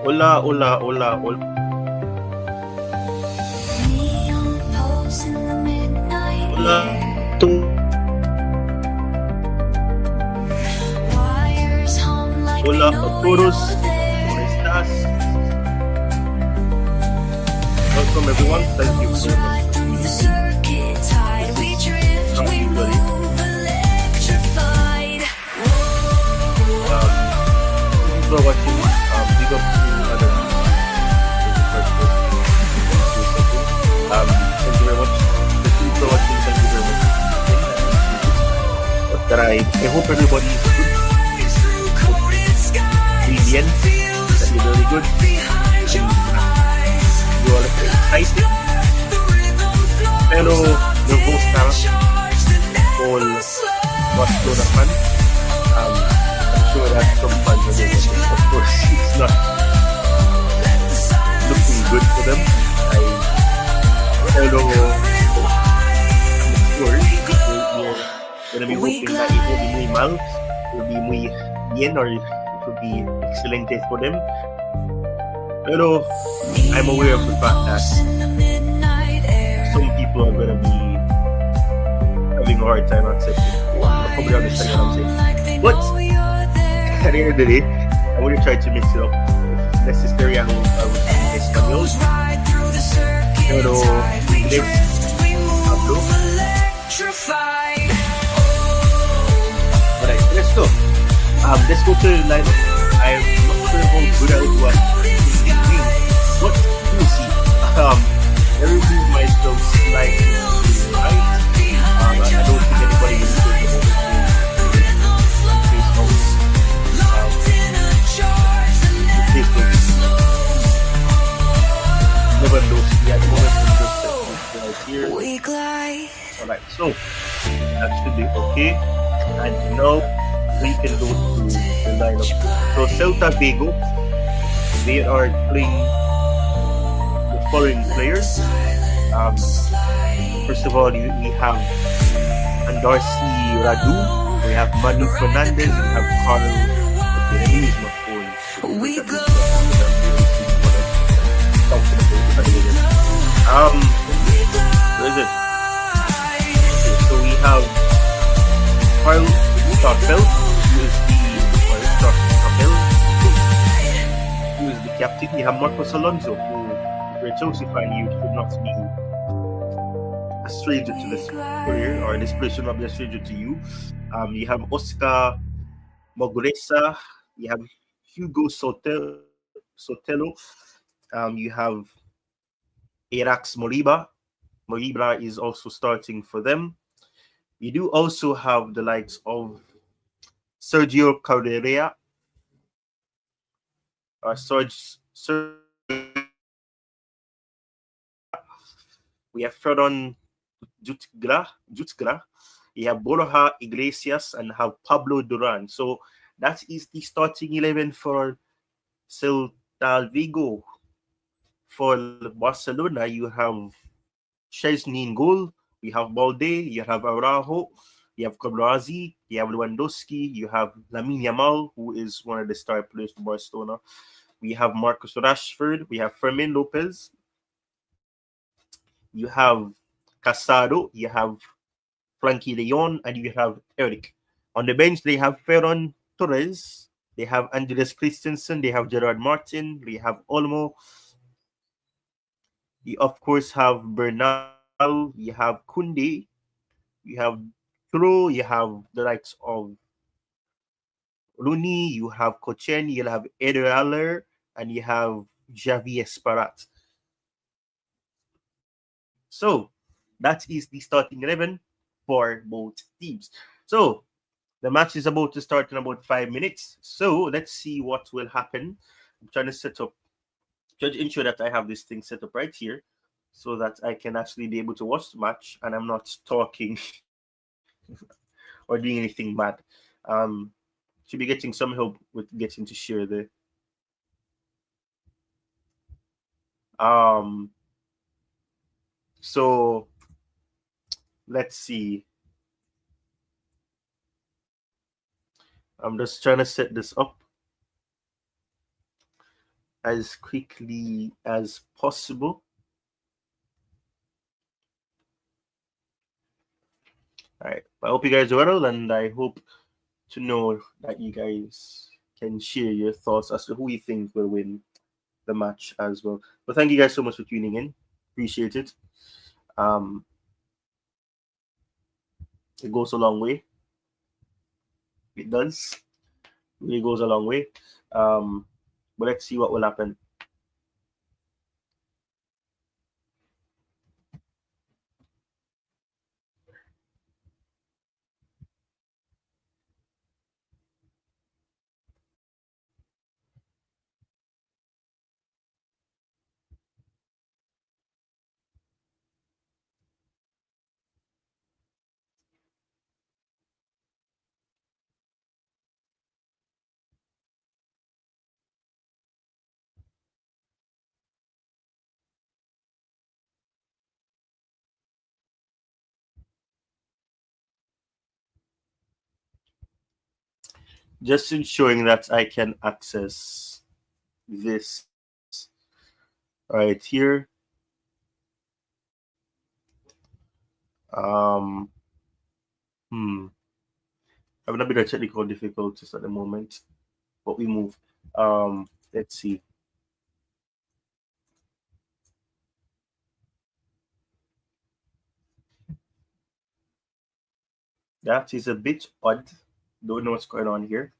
Hola, hola, hola, hola. Hola. Hola a todos. ¿Cómo estás? Welcome everyone. Thank you so much. People are watching. Big up to other thank you very much. The people are watching. Thank you very much. But I hope everybody is good. Brilliant. That you're very good. You are excited. Pero the host all Barcelona fans. I'm sure that some fans are doing it. Of course, it's not looking good for them. Pero I'm sure you're going to be hoping that it will be muy mal, it will be muy bien, or it will be excelente for them. Pero I'm aware of the fact that some people are going to be having a hard time accepting. I'll probably understand what I'm saying. But at the end of the day, I'm going to try to mix it up. If necessary, I will speak Espanol. Pero inglés hablo. Alright, let's go. Let's go to the lineup. I'm not sure how good I will do at doing, but we'll see. Everything might go slightly right. I don't think anybody will do the Right, so that should be okay. And now we can go to the lineup. So Celta Vigo, they are playing the following players. First of all, we have Andarsi Radu, we have Manu Fernandez, we have Carl. Okay, let me use my phone to look at these guys because I'm really seeing what I'm talking about at the moment. Where is it? Okay, so we have Carl Starfelt, who is the or Starfelt, who is the captain. We have Marcos Alonso, who, if you're a Chelsea fan, you should not be a stranger to this player, or this player should not be a stranger to you. You have Oscar Moguresa, you have Hugo Sotelo, you have Erax Moriba. Moriba is also starting for them. You do also have the likes of Sergio Carrera, Sergio we have Ferdon Jutgra, you have Borja Iglesias, and have Pablo Duran. So that is the starting 11 for Celta Vigo. For Barcelona, you have Chesney in goal, you have Balde, you have Araujo, you have Cobrazi, you have Lewandowski, you have Lamine Yamal, who is one of the star players for Barcelona. We have Marcus Rashford, we have Fermin Lopez, you have Casado, you have Frankie Leon, and you have Eric. On the bench, they have Ferran Torres, they have Andreas Christensen, they have Gerard Martin, they have Olmo. You, of course, have Bernal, you have Kunde, you have Turo, you have the likes of Rooney, you have Kochen, you have Eder Aller, and you have Javi Esparat. So that is the starting 11 for both teams. So the match is about to start in about 5 minutes. So let's see what will happen. I'm trying to set up, trying to ensure that I have this thing set up right here so that I can actually be able to watch the match and I'm not talking or doing anything bad. Um, should be getting some help with getting to share the um so let's see. I'm just trying to set this up as quickly as possible. All right. I hope you guys are well, and I hope to know that you guys can share your thoughts as to who you think will win the match as well. But thank you guys so much for tuning in. Appreciate it. Um, it goes a long way. It does. Really goes a long way. Um, but let's see what will happen. Just ensuring that I can access this right here. Um, hmm. Having a bit of technical difficulties at the moment, but we move. Let's see. That is a bit odd. Don't know what's going on here.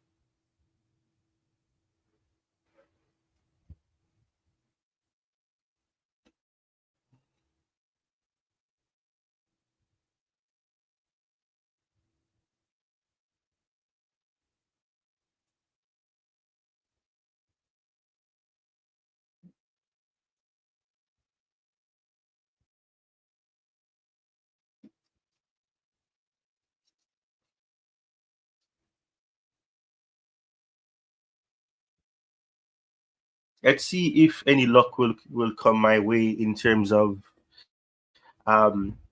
let's see if any luck will come my way in terms of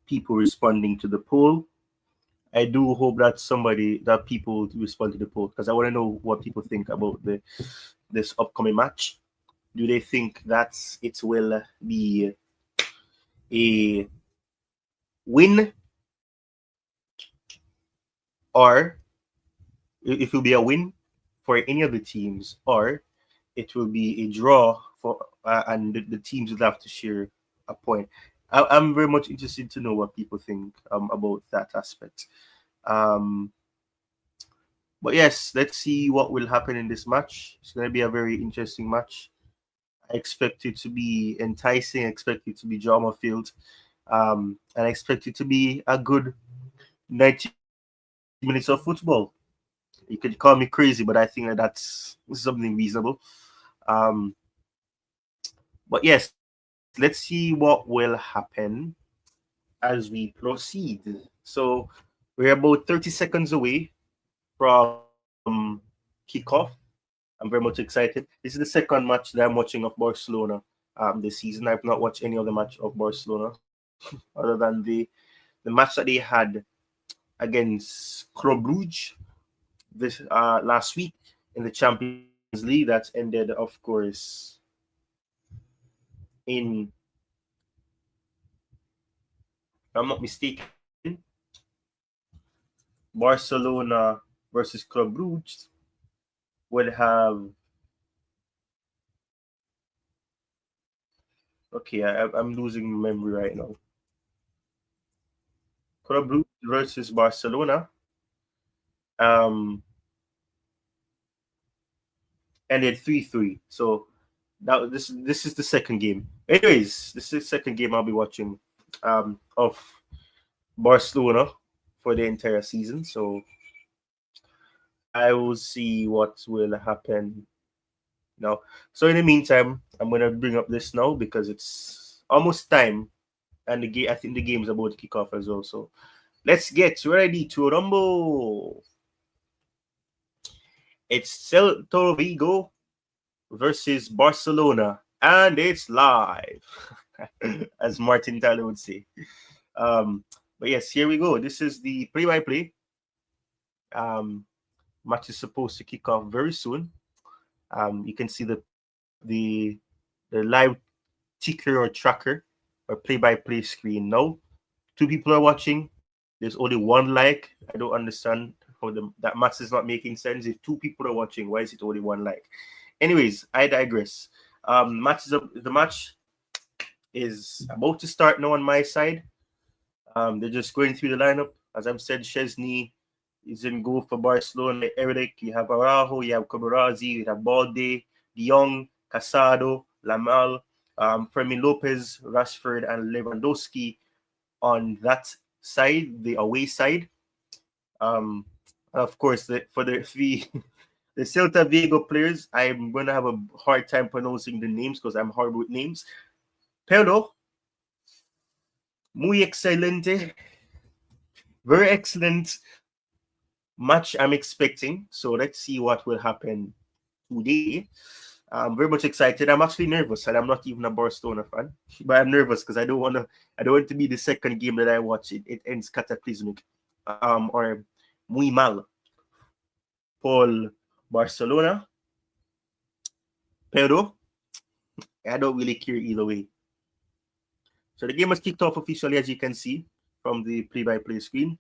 people responding to the poll. I do hope that people respond to the poll because I want to know what people think about this upcoming match. Do they think that it will be a win, or if it will be a win for any of the teams, or it will be a draw for and the teams will have to share a point. I'm very much interested to know what people think about that aspect. Um, but yes, let's see what will happen in this match. It's going to be a very interesting match. I expect it to be enticing. I expect it to be drama filled. And I expect it to be a good 90 minutes of football. You could call me crazy, but I think that's something reasonable. Um, but yes, let's see what will happen as we proceed. So we're about 30 seconds away from kickoff. I'm very much excited. This is the second match that I'm watching of Barcelona this season. I've not watched any other match of Barcelona other than the match that they had against Club Brugge this last week in the Champions League that ended, of course, in, if I'm not mistaken, Barcelona versus Club Brugge would have. Okay, I'm losing memory right now. Club Brugge versus Barcelona um, ended 3-3. So this is the second game. Anyways, this is the second game I'll be watching of Barcelona for the entire season. So I will see what will happen now. So in the meantime, I'm gonna bring up this now because it's almost time, and the game. I think the game's about to kick off as well. So let's get ready to rumble. It's Celta Vigo versus Barcelona, and it's live, as Martin Tyler would say. But yes, here we go. This is the play-by-play. Match is supposed to kick off very soon. You can see the live ticker or tracker or play-by-play screen now. Two people are watching. There's only one like. I don't understand how that math is not making sense. If two people are watching, why is it only one like? Anyways, I digress. The match is about to start now on my side. They're just going through the lineup. As I've said, Chesney is in goal for Barcelona. Eric, you have Araujo, you have Cabarazzi, you have Balde, De Jong, Casado, Lamal, Fermin Lopez, Rashford, and Lewandowski on that side, the away side. Of course, for the Celta Vigo players, I'm going to have a hard time pronouncing the names because I'm horrible with names. Pero, muy excelente, very excellent match I'm expecting. So let's see what will happen today. I'm very much excited. I'm actually nervous, and I'm not even a Barcelona fan, but I'm nervous because I don't want to be the second game that I watch. It ends cataclysmic, or muy mal for Barcelona. Pero I don't really care either way. So the game has kicked off officially, as you can see from the play-by-play screen.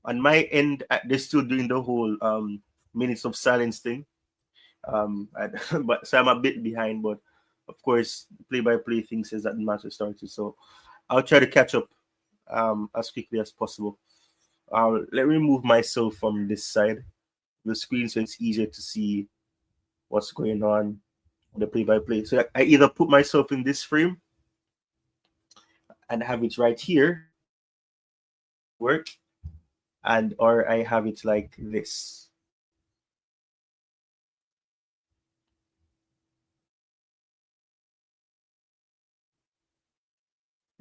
On my end, they're still doing the whole minutes of silence thing. But so I'm a bit behind, but of course, play-by-play thing says that the match has started. So I'll try to catch up as quickly as possible. Let me move myself from this side of the screen so it's easier to see what's going on with the play-by-play. So I either put myself in this frame and have it right here, work, and or I have it like this.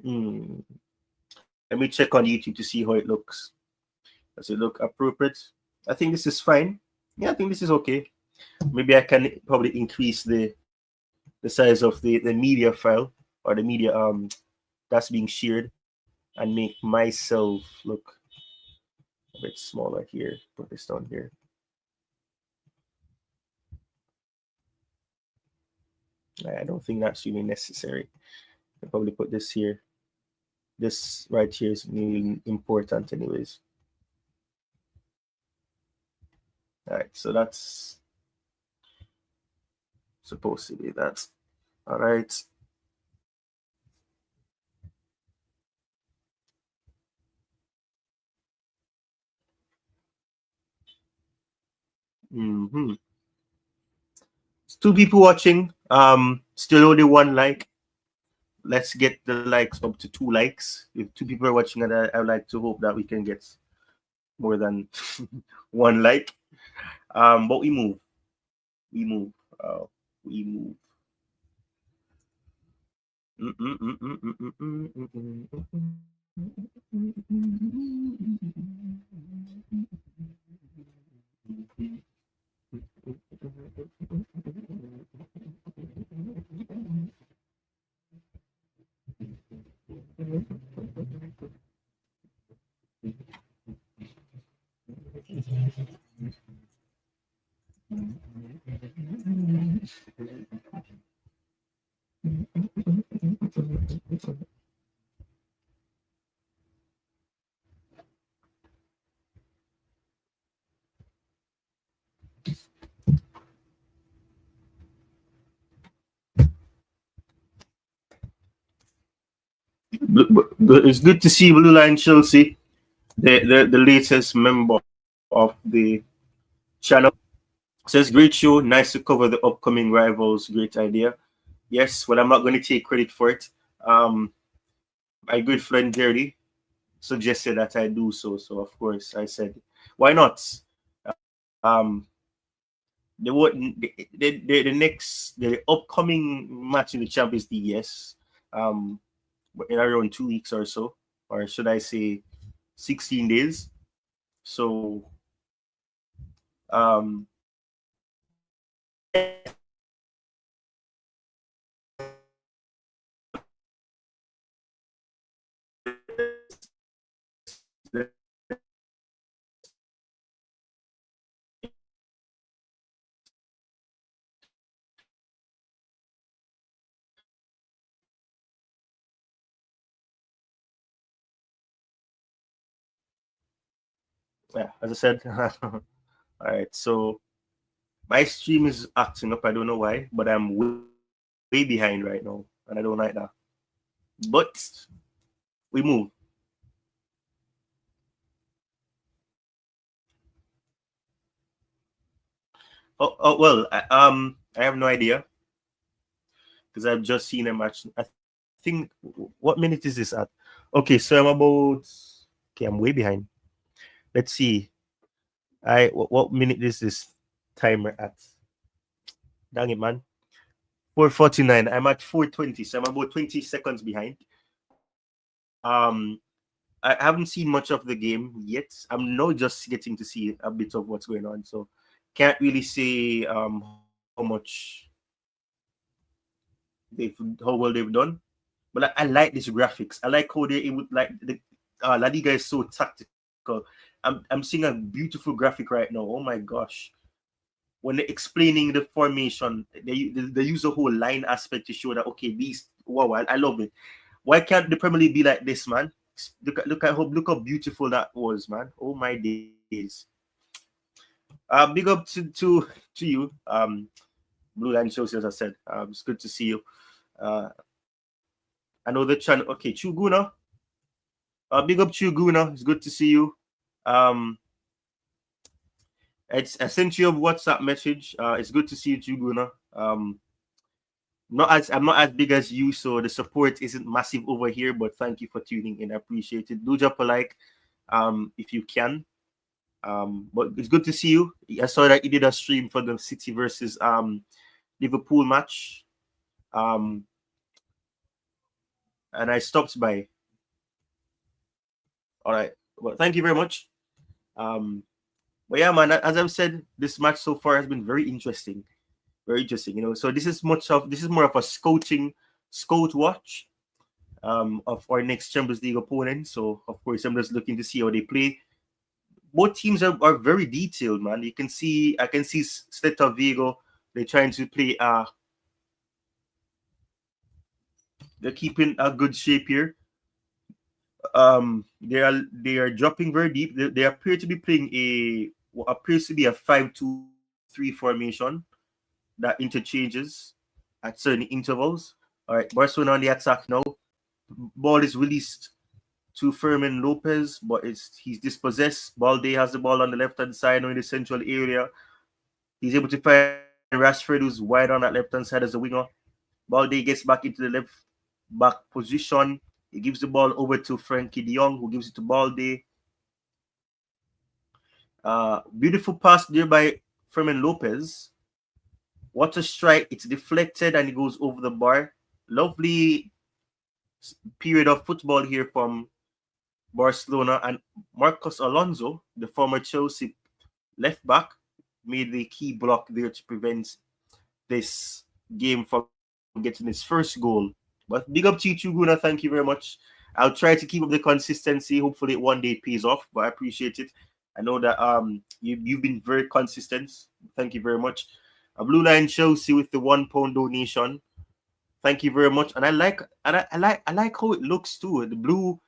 Let me check on YouTube to see how it looks. Does it look appropriate? I think this is fine. Yeah, I think this is okay. Maybe I can probably increase the the size of the media file or the media that's being shared and make myself look a bit smaller here. Put this down here. I don't think that's really necessary. I'll probably put this here. This right here is really important anyways. All right, so that's supposed to be that. All right. Mm-hmm. Two people watching. Still only one like. Let's get the likes up to 2 likes. If 2 people are watching, and I would like to hope that we can get more than 1 like. But we move. We move. We move. It's good to see Blue Line Chelsea, the latest member of the channel. Says great show, nice to cover the upcoming rivals. Great idea. Yes, well, I'm not going to take credit for it. My good friend Jerry suggested that I do so, so of course I said, why not? Um, the upcoming match in the Champions League, yes, in around 2 weeks or so, or should I say 16 days. So yeah, as I said, all right. So my stream is acting up. I don't know why, but I'm way behind right now, and I don't like that. But we move. Oh well, I have no idea because I've just seen a match. I think what minute is this at? Okay, so I'm about. Okay, I'm way behind. Let's see. What minute is this timer at? Dang it, man. 4:49. I'm at 4:20, so I'm about 20 seconds behind. I haven't seen much of the game yet. I'm now just getting to see a bit of what's going on, so can't really say how much how well they've done. But I like these graphics. I like how they would like the La Liga is so tactical. I'm seeing a beautiful graphic right now. Oh my gosh. When they're explaining the formation, they use a whole line aspect to show that okay, these wow, I love it. Why can't the Premier League be like this, man? Look how beautiful that was, man. Oh my days. Big up to you, Blue Line Chelsea, as I said. It's good to see you. I know the channel. Okay, Chuguna. Big up Chuguna. It's good to see you. I sent you a WhatsApp message. It's good to see you, Chuguna. I'm not as big as you, so the support isn't massive over here. But thank you for tuning in. I appreciate it. Do drop a like, if you can. But it's good to see you. I saw that you did a stream for the City versus Liverpool match. And I stopped by. All right. Well, thank you very much. But yeah, man, as I've said, this match so far has been very interesting. Very interesting, So this is more of a scout watch of our next Champions League opponent. So of course I'm just looking to see how they play. Both teams are very detailed, man. I can see Celta Vigo. They're trying to play. They're keeping a good shape here. They are dropping very deep. They appear to be playing what appears to be a 5-2-3 formation that interchanges at certain intervals. All right, Barcelona on the attack now. Ball is released to Fermin Lopez, but he's dispossessed. Balde has the ball on the left hand side, now in the central area. He's able to find Rashford, who's wide on that left hand side as a winger. Balde gets back into the left back position. He gives the ball over to Frankie de Jong, who gives it to Balde. Beautiful pass there by Fermin Lopez. What a strike. It's deflected and it goes over the bar. Lovely period of football here from Barcelona. And Marcos Alonso, the former Chelsea left back, made the key block there to prevent this game from getting its first goal. But big up to you, Chuguna. Thank you very much. I'll try to keep up the consistency. Hopefully, it one day pays off. But I appreciate it. I know that you've been very consistent. Thank you very much. A Blue Line Chelsea with the £1 donation. Thank you very much. And I like how it looks too. It's a blue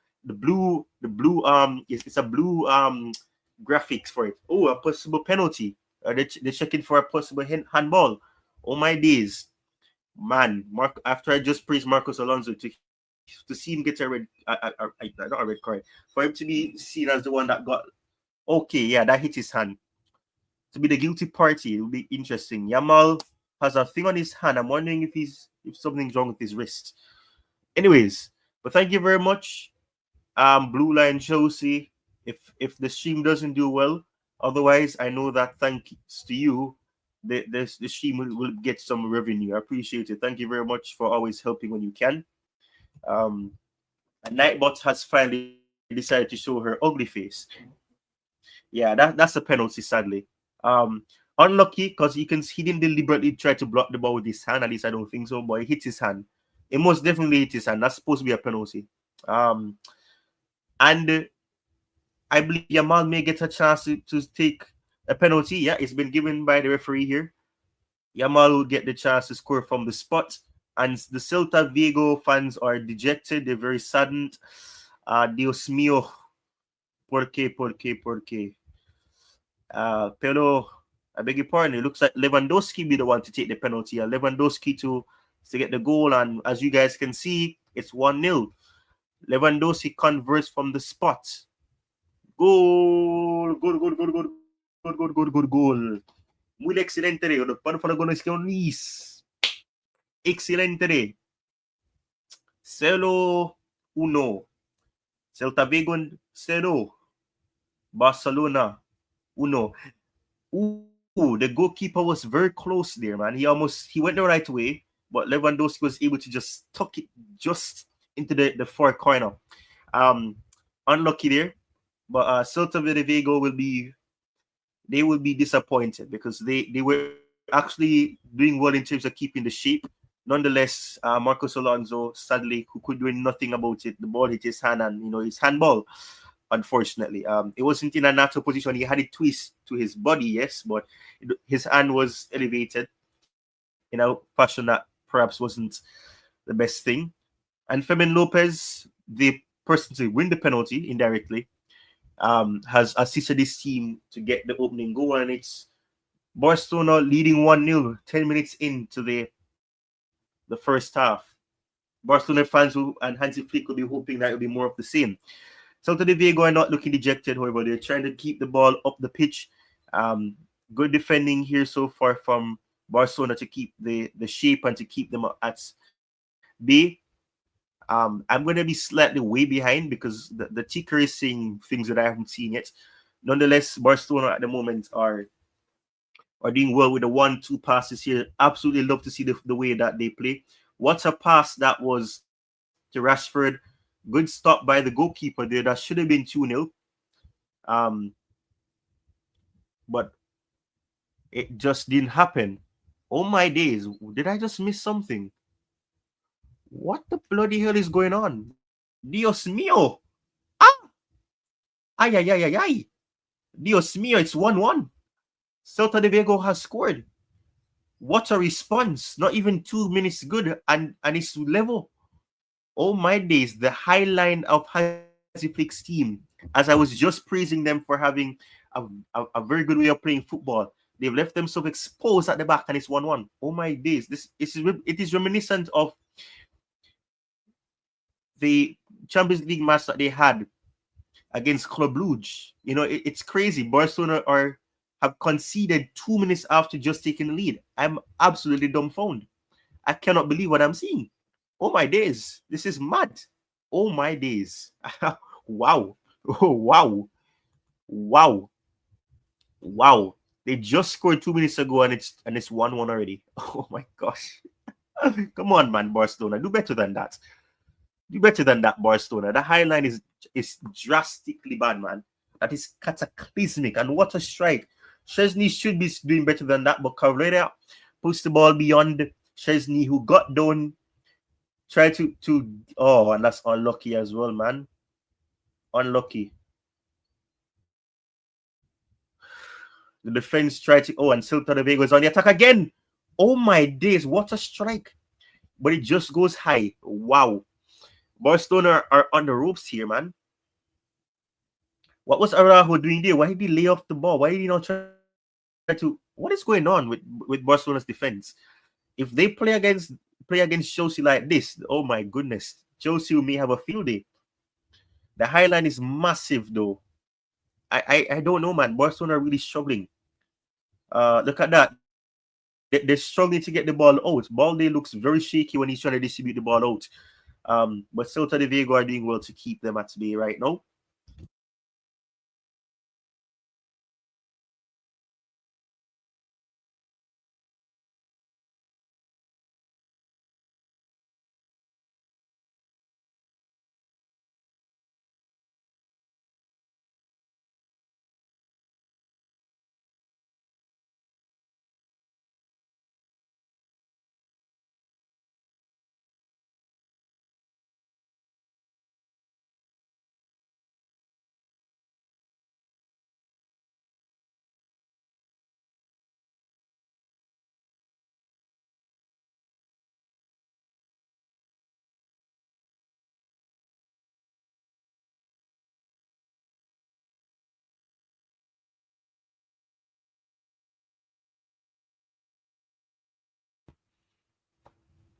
graphics for it. Oh, a possible penalty. They're checking for a possible handball. Oh my days, man! After I just praised Marcos Alonso to see him get not a red card, for him to be seen as the one that got. Okay, yeah, that hit his hand. To be the guilty party, it will be interesting. Yamal has a thing on his hand. I'm wondering if something's wrong with his wrist. Anyways, but thank you very much, Blue Line Chelsea. If the stream doesn't do well, otherwise, I know that thanks to you, the stream will get some revenue. I appreciate it. Thank you very much for always helping when you can. And Nightbot has finally decided to show her ugly face. Yeah, that's a penalty, sadly. Unlucky because he didn't deliberately try to block the ball with his hand. At least I don't think so. But he hit his hand. It most definitely hit his hand. That's supposed to be a penalty. And I believe Yamal may get a chance to take a penalty. Yeah, it's been given by the referee here. Yamal will get the chance to score from the spot. And the Celta Vigo fans are dejected. They're very saddened. Dios mío. ¿Por qué? Pero, I beg your pardon, it looks like Lewandowski be the one to take the penalty. Lewandowski to get the goal. And as you guys can see, it's 1-0. Lewandowski converts from the spot. Goal. Muy excelente. Excelente. Celo 1. Celta Vigo 0. Barcelona 1. Ooh, the goalkeeper was very close there, man. He went the right way, but Lewandowski was able to just tuck it just into the far corner. Unlucky there. But Celta Vigo will be disappointed because they were actually doing well in terms of keeping the shape. Nonetheless, Marcos Alonso, sadly, who could do nothing about it. The ball hit his hand and, his handball, unfortunately. It wasn't in a natural position. He had it twist to his body, yes, but his hand was elevated in a fashion that perhaps wasn't the best thing. And Fermin Lopez, the person to win the penalty indirectly, has assisted his team to get the opening goal, and it's Barcelona leading 1-0 10 minutes into the first half. Barcelona fans and Hansi Flick will be hoping that it will be more of the same. Celta Vigo are not looking dejected, however, they're trying to keep the ball up the pitch. Good defending here so far from Barcelona to keep the shape and to keep them at bay. I'm going to be slightly way behind because the ticker is saying things that I haven't seen yet. Nonetheless, Barcelona at the moment are doing well with the 1-2 passes here. Absolutely love to see the way that they play. What a pass that was to Rashford. Good stop by the goalkeeper there. That should have been 2-0. But it just didn't happen. Oh my days! Did I just miss something? What the bloody hell is going on? Dios mío! Ah! Ay, ay, ay, ay, ay! Dios mío, it's 1-1. Celta de Vigo has scored. What a response! Not even 2 minutes good, and it's level. Oh my days! The high line of Hansi Flick's team, as I was just praising them for having a very good way of playing football. They've left themselves exposed at the back, and it's 1-1. Oh my days! It is reminiscent of the Champions League match that they had against Club Brugge. It's crazy. Barcelona are have conceded 2 minutes after just taking the lead. I'm absolutely dumbfounded. I cannot believe what I'm seeing. Oh my days, this is mad. Oh my days. Wow. Oh wow. Wow. Wow. They just scored 2 minutes ago and it's 1-1 already. Oh my gosh. Come on, man, Barcelona. Do better than that. Do better than that, Barcelona. The high line is drastically bad, man. That is cataclysmic. And what a strike. Chesney should be doing better than that, but Cabrera puts the ball beyond Chesney, who got down, tried to oh, and that's unlucky as well, man. Unlucky. The defense tried to, and Celta de Vigo is on the attack again. Oh my days, what a strike. But it just goes high. Wow. Barcelona are on the ropes here, man. What was Araujo doing there? Why did he lay off the ball? Why did he not try to? What is going on with Barcelona's defense? If they play against Chelsea like this, oh my goodness, Chelsea may have a field day. The high line is massive though. I don't know, man. Barcelona are really struggling. Look at that. They're struggling to get the ball out. Balde looks very shaky when he's trying to distribute the ball out. But Celta de Vigo are doing well to keep them at bay right now.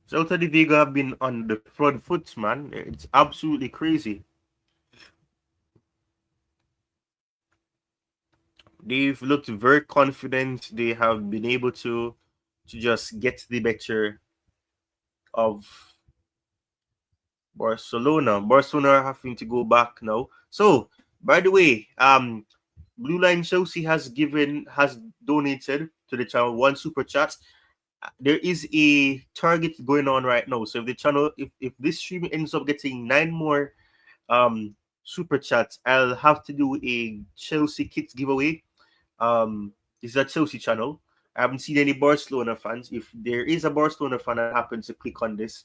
Celta de Vigo have been on the front foot, man. It's absolutely crazy. They've looked very confident. They have been able to just get the better of Barcelona. Barcelona are having to go back now. So, by the way, Blue Line Chelsea has donated to the channel one super chat. There is a target going on right now. So if this stream ends up getting 9 more super chats, I'll have to do a Chelsea kits giveaway. This is a Chelsea channel. I haven't seen any Barcelona fans. If there is a Barcelona fan that happens to click on this,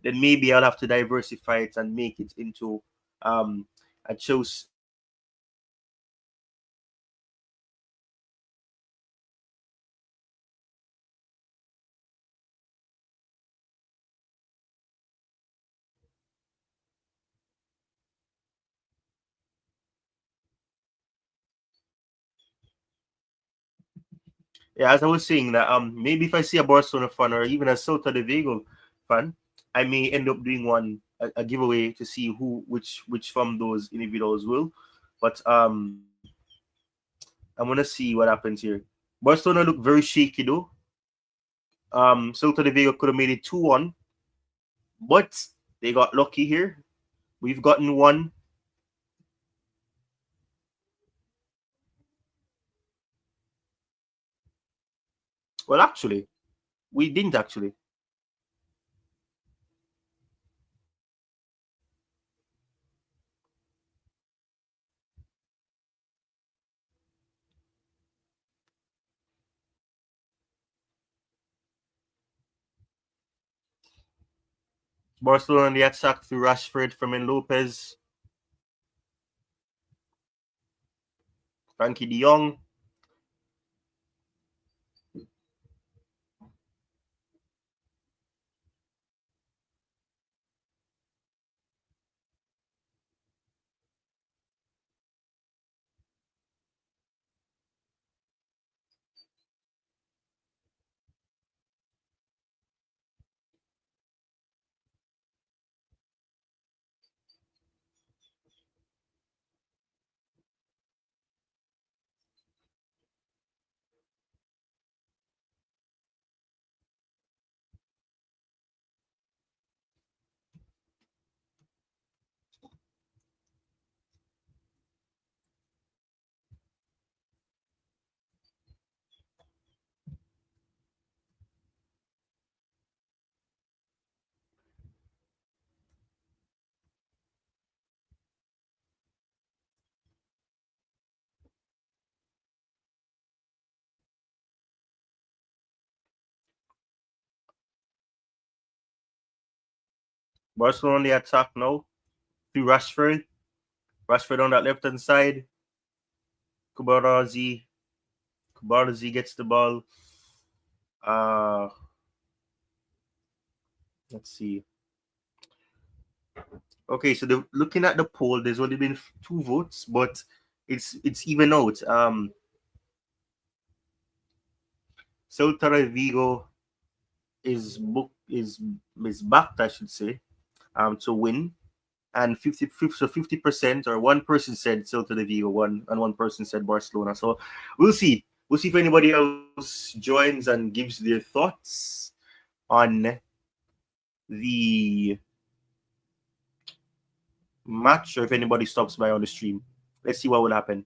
then maybe I'll have to diversify it and make it into a Chelsea. Yeah, as I was saying that maybe if I see a Barcelona fan or even a Celta de Vigo fan, I may end up doing a giveaway to see which from those individuals will. But I'm gonna see what happens here. Barcelona look very shaky though. Celta de Vigo could have made it 2-1, but they got lucky here. We've gotten one. Well, actually, we didn't actually. Barcelona on the attack through Rashford, Fermin Lopez, Frankie de Jong. Barcelona on the attack now through Rashford. Rashford on that left hand side. Kubarazzi. Kubarazzi gets the ball. Uh, let's see. Okay, so looking at the poll, there's only been two votes, but it's even out. Celta Vigo is backed, I should say, to win, and 50% or one person said Celta de Vigo won, and one person said Barcelona. So we'll see. We'll see if anybody else joins and gives their thoughts on the match, or if anybody stops by on the stream. Let's see what will happen.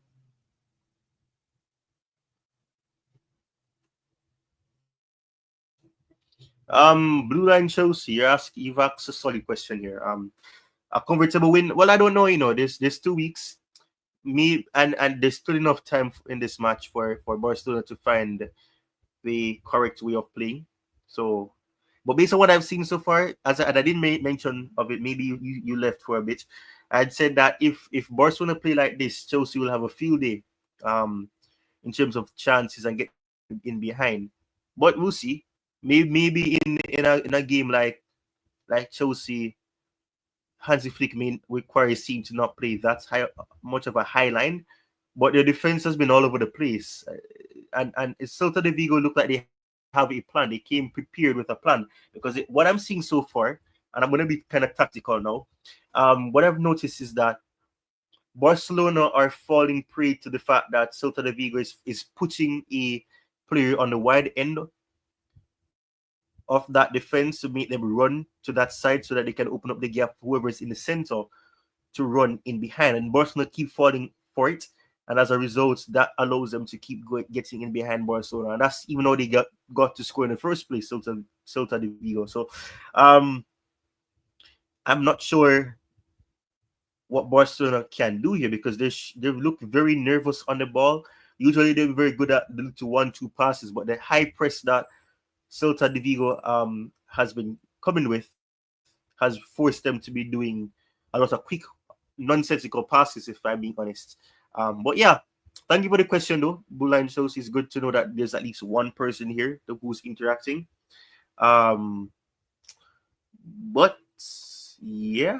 Blue Line Chelsea, you've asked a solid question here. A comfortable win. Well, I don't know. There's 2 weeks. And there's still enough time in this match for Barcelona to find the correct way of playing. So, but based on what I've seen so far, and I didn't mention of it, maybe you left for a bit. I'd said that if Barcelona play like this, Chelsea will have a field day, in terms of chances and get in behind. But we'll see. Maybe in a game like Chelsea, Hansi Flick may require his team to not play that much of a high line, but their defense has been all over the place. And Celta de Vigo look like they have a plan. They came prepared with a plan because what I'm seeing so far, and I'm going to be kind of tactical now. What I've noticed is that Barcelona are falling prey to the fact that Celta de Vigo is putting a player on the wide end of that defense to make them run to that side so that they can open up the gap for whoever's in the center to run in behind. And Barcelona keep falling for it. And as a result, that allows them to keep getting in behind Barcelona. And that's even though they got to score in the first place, Celta de Vigo. So um, I'm not sure what Barcelona can do here because they look very nervous on the ball. Usually they're very good at the 1-2 passes, but the high press that Celta de Vigo has been coming with has forced them to be doing a lot of quick, nonsensical passes, if I'm being honest. But yeah, thank you for the question, though. Blue Line shows it's good to know that there's at least one person here who's interacting. But yeah.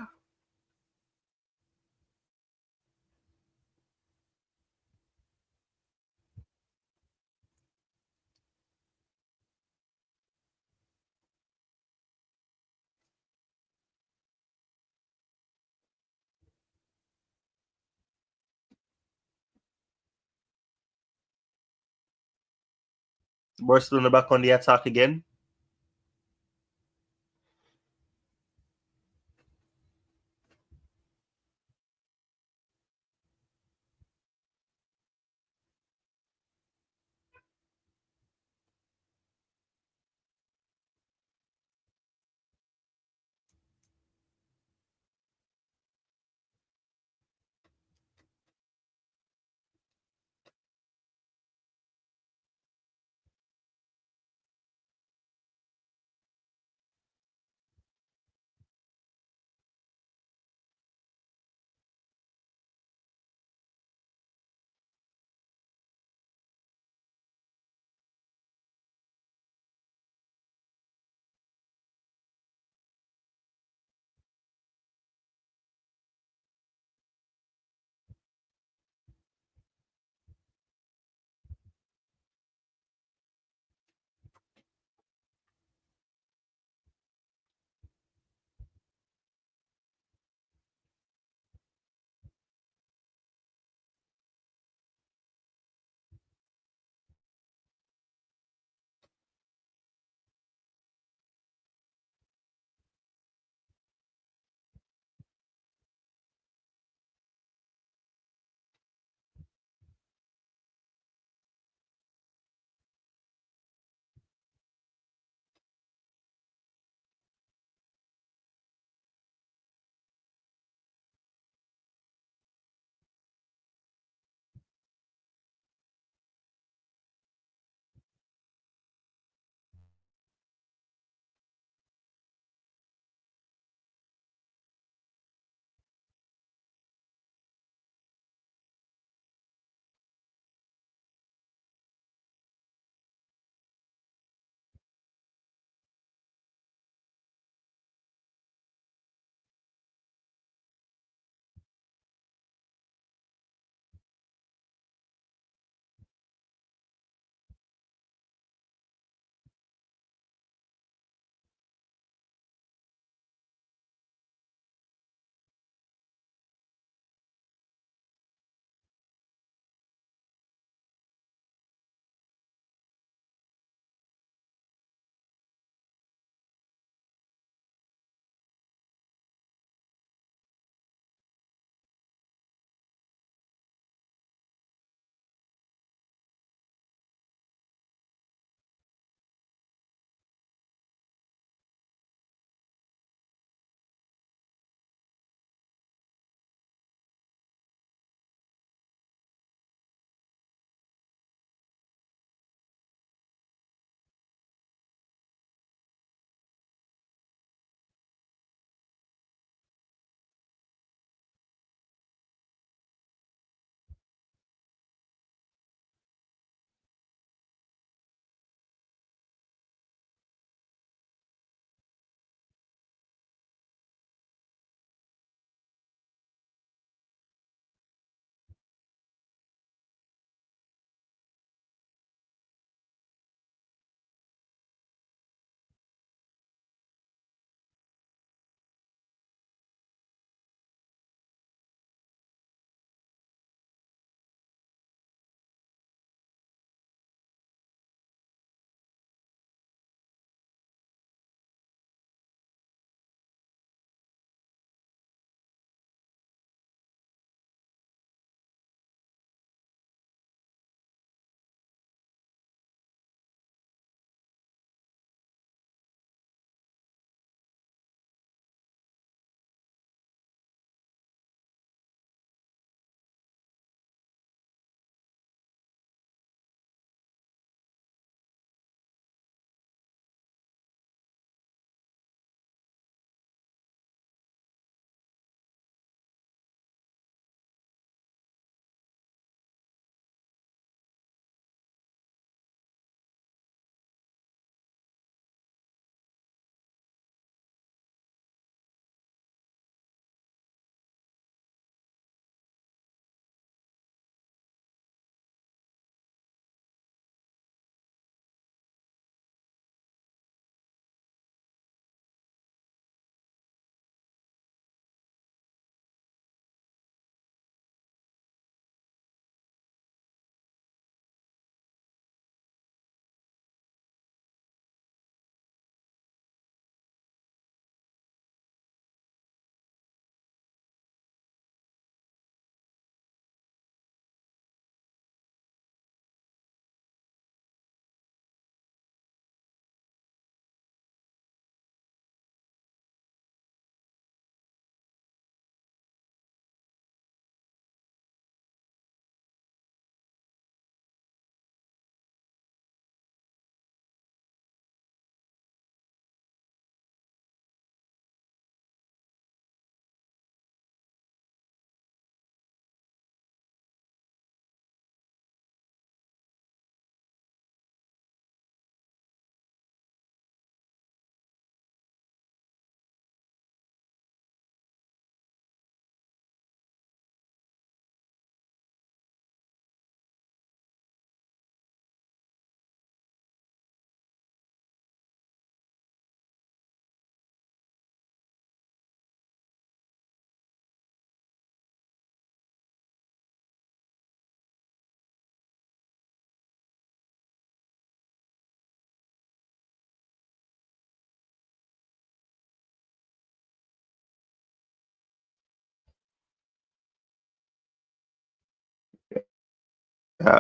Barcelona back on the attack again.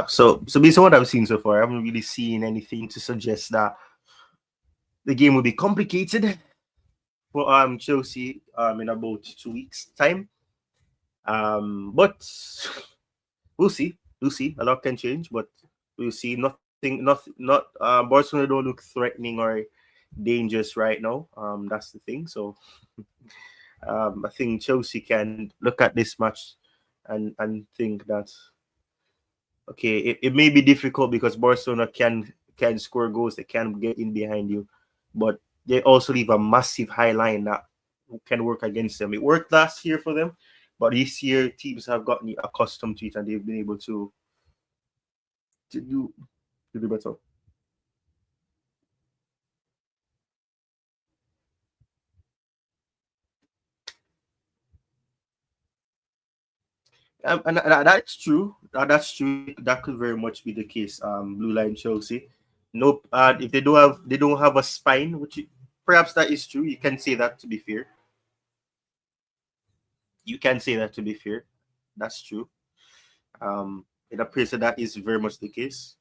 So based on what I've seen so far, I haven't really seen anything to suggest that the game will be complicated for Chelsea in about 2 weeks time. But we'll see. We'll see. A lot can change, but we'll see. Nothing. Not. Barcelona don't look threatening or dangerous right now. That's the thing. So I think Chelsea can look at this match and think that okay, it may be difficult because Barcelona can score goals, they can get in behind you, but they also leave a massive high line that can work against them. It worked last year for them, but this year teams have gotten accustomed to it and they've been able to do to do better. And that's true. That's true. That could very much be the case. Blue Line Chelsea. Nope. If they don't have a spine, perhaps that is true. You can say that to be fair. You can say that to be fair. That's true. It appears that is very much the case.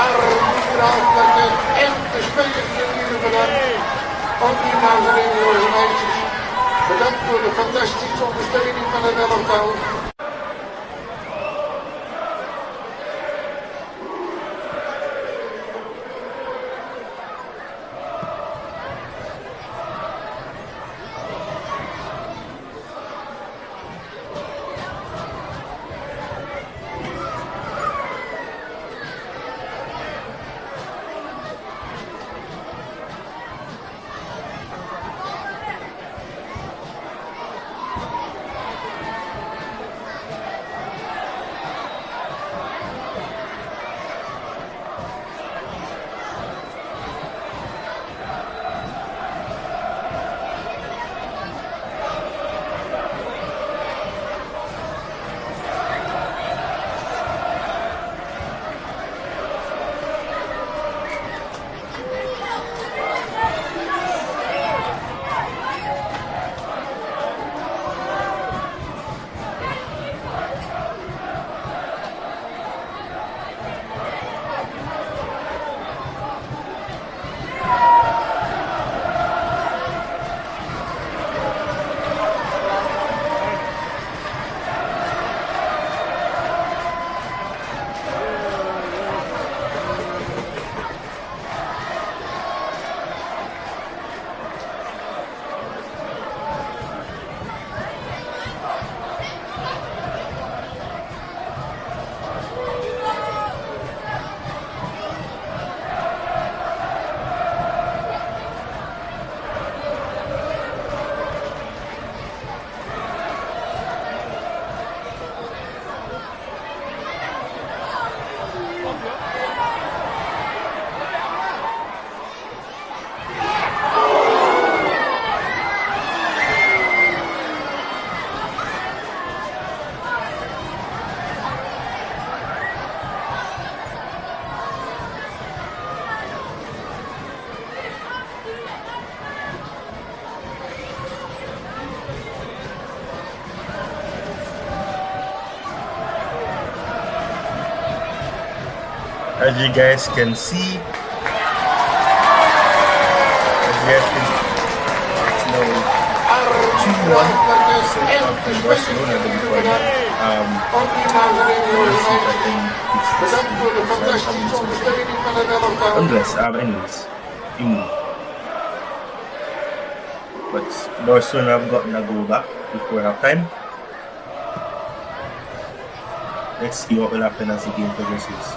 Arbiteraal parket en de spelers jullie bedankt. Ook die dames en heren, jongens en meisjes. Bedankt voor de fantastische ondersteuning van het elftal. As you guys can see, it's now 2-1 to Barcelona the recording. Let's see if I can fix this. Unless, anyways, we move. But Barcelona have gotten a goal back before halftime. Let's see what will happen as the game progresses.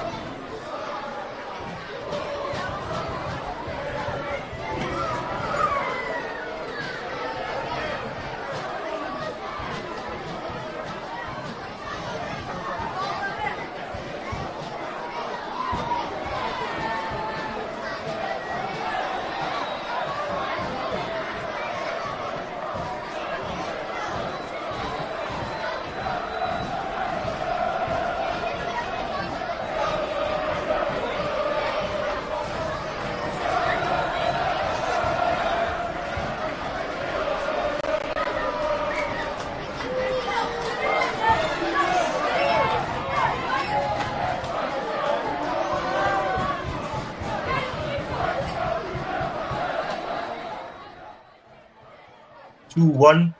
One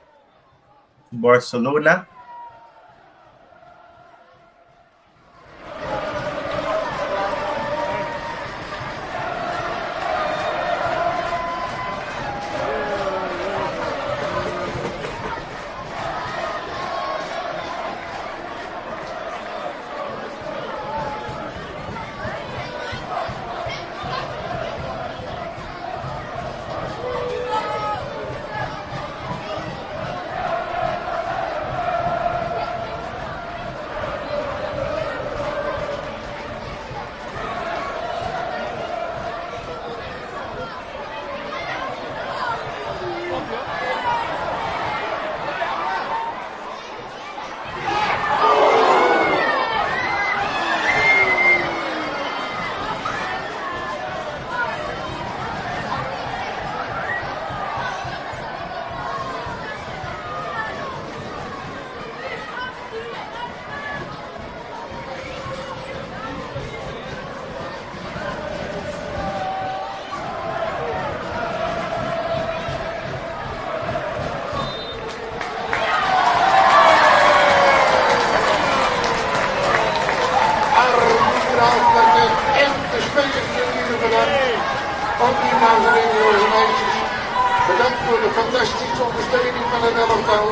Barcelona. de fantastische ondersteuning van het elftal.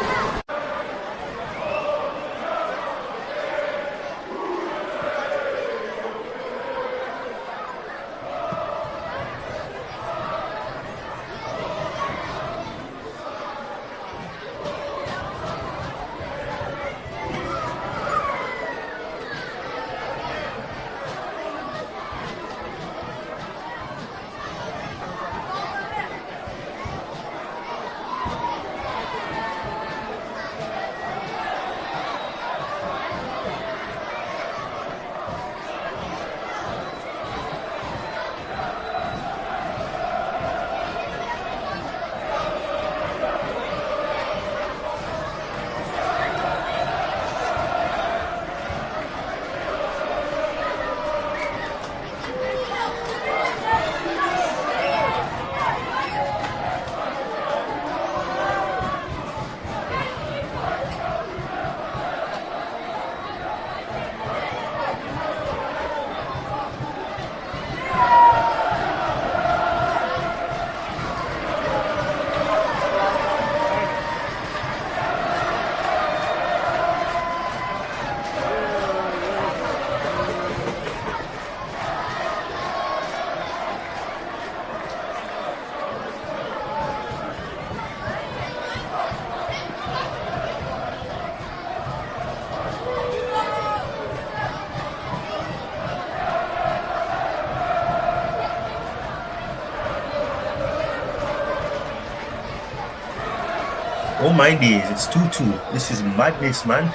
Oh my days, it's 2-2. This is madness, man.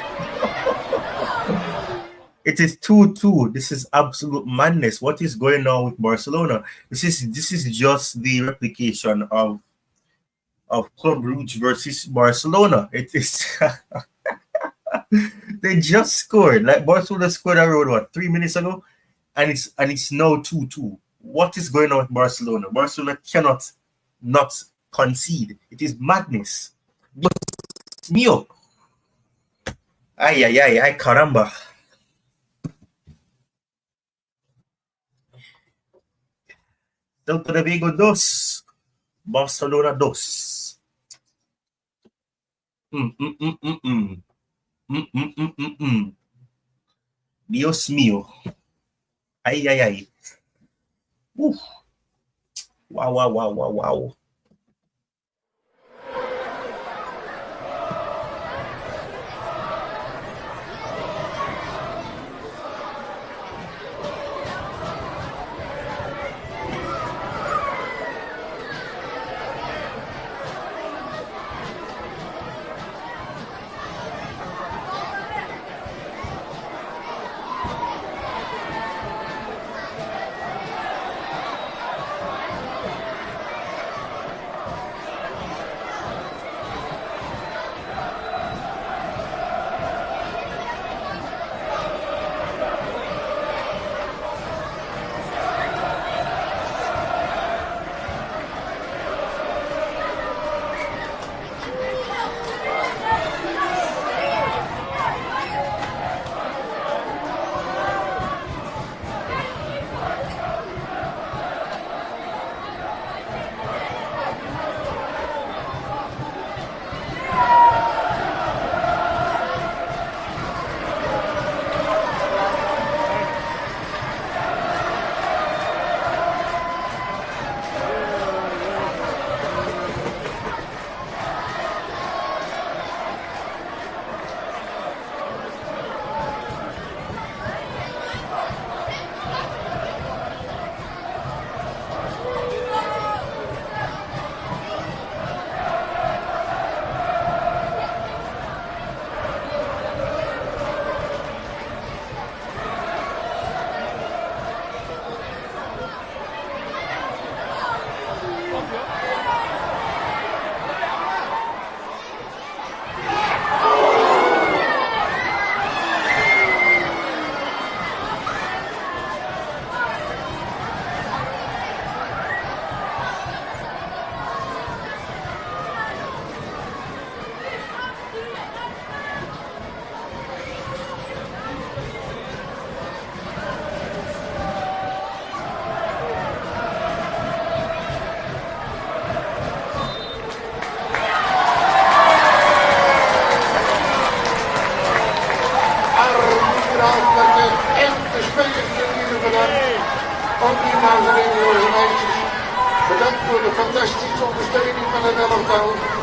It is 2-2. This is absolute madness. What is going on with Barcelona? This is just the replication of Club Brugge versus Barcelona. It is they just scored. Like Barcelona scored around what 3 minutes ago, and it's now 2-2. What is going on with Barcelona? Barcelona cannot not concede. It is madness. Dios mío. Ay, ay, ay, ay, caramba. Celta Vigo 2, Barcelona 2. Dios mío. Ay, ay, ay. Uf. Wow, wow, wow, wow, wow. Ook die nazarin jongens en meisjes. Bedankt voor de fantastische ondersteuning van het elftal.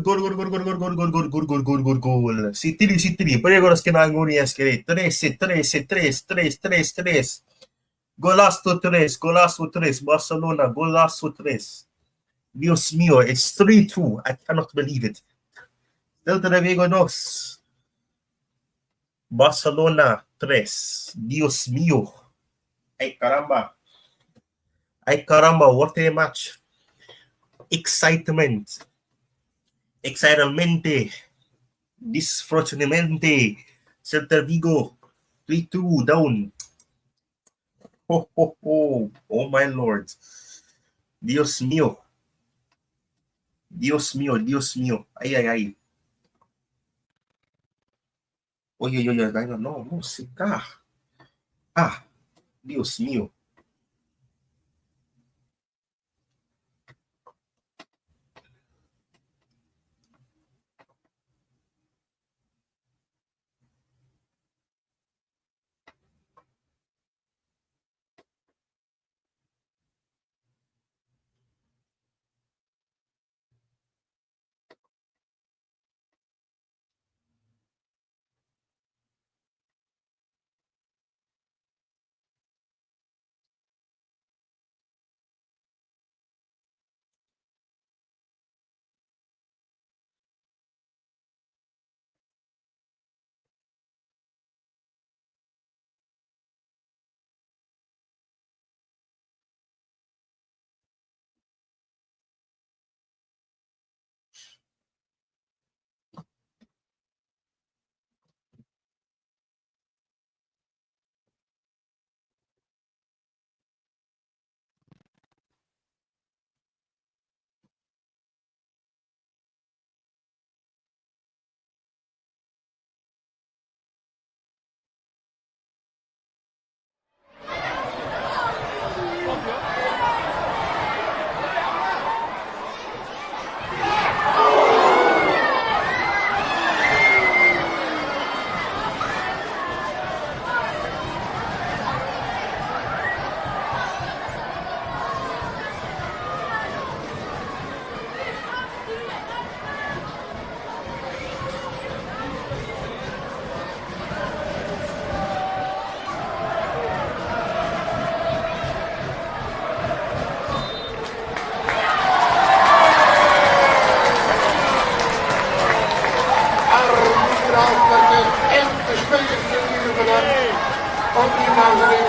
Gol, gol, gol, gol, gol, gol, gol, gol, gol, gol, gol, gol, gol, gol. Sitili, sitili. Prego las que no agonías que 13, 13, 3, 3, 3, 3. Golazo 3, golazo 3. Barcelona, golazo 3. Dios mío, it's 3-2. I cannot believe it. Celta Vigo 2. Barcelona 3. Dios mío. Ay, caramba. Ay, caramba, what a match. Excitement. Excitamente. Disfrutamente. Celta Vigo 3-2 down. Oh, oh, oh. Oh, my Lord. Dios mío. Dios mío, Dios mío. Ay, ay, ay. Oye, oye, oye, no, no, música. Ah, Dios mío.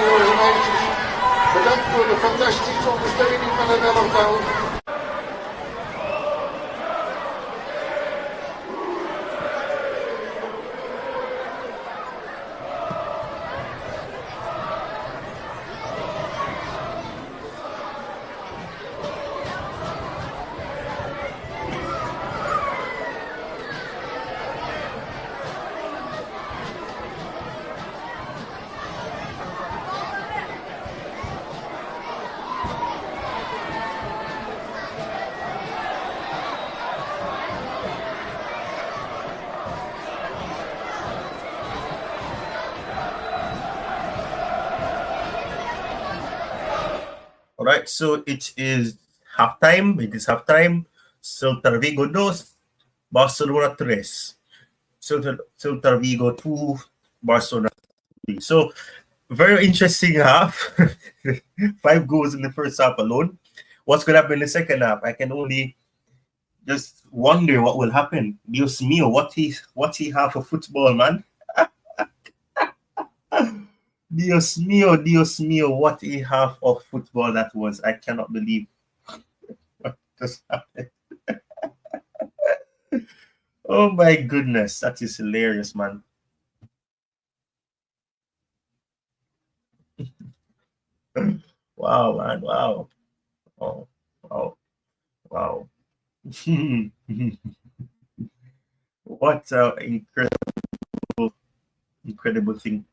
Manchester United. Bedankt voor de fantastische ondersteuning van het elftal. All right, so it is halftime. It is halftime. Celta Vigo 2, Barcelona 3. Celta Vigo 2, Barcelona 3. So, very interesting half. 5 goals in the first half alone. What's going to happen in the second half? I can only just wonder what will happen. Dios mío, what he have for football, man. Dios mío, what a half of football that was. I cannot believe what just happened. Oh my goodness, that is hilarious, man. Wow, man, wow. Oh, wow, wow. What an incredible thing.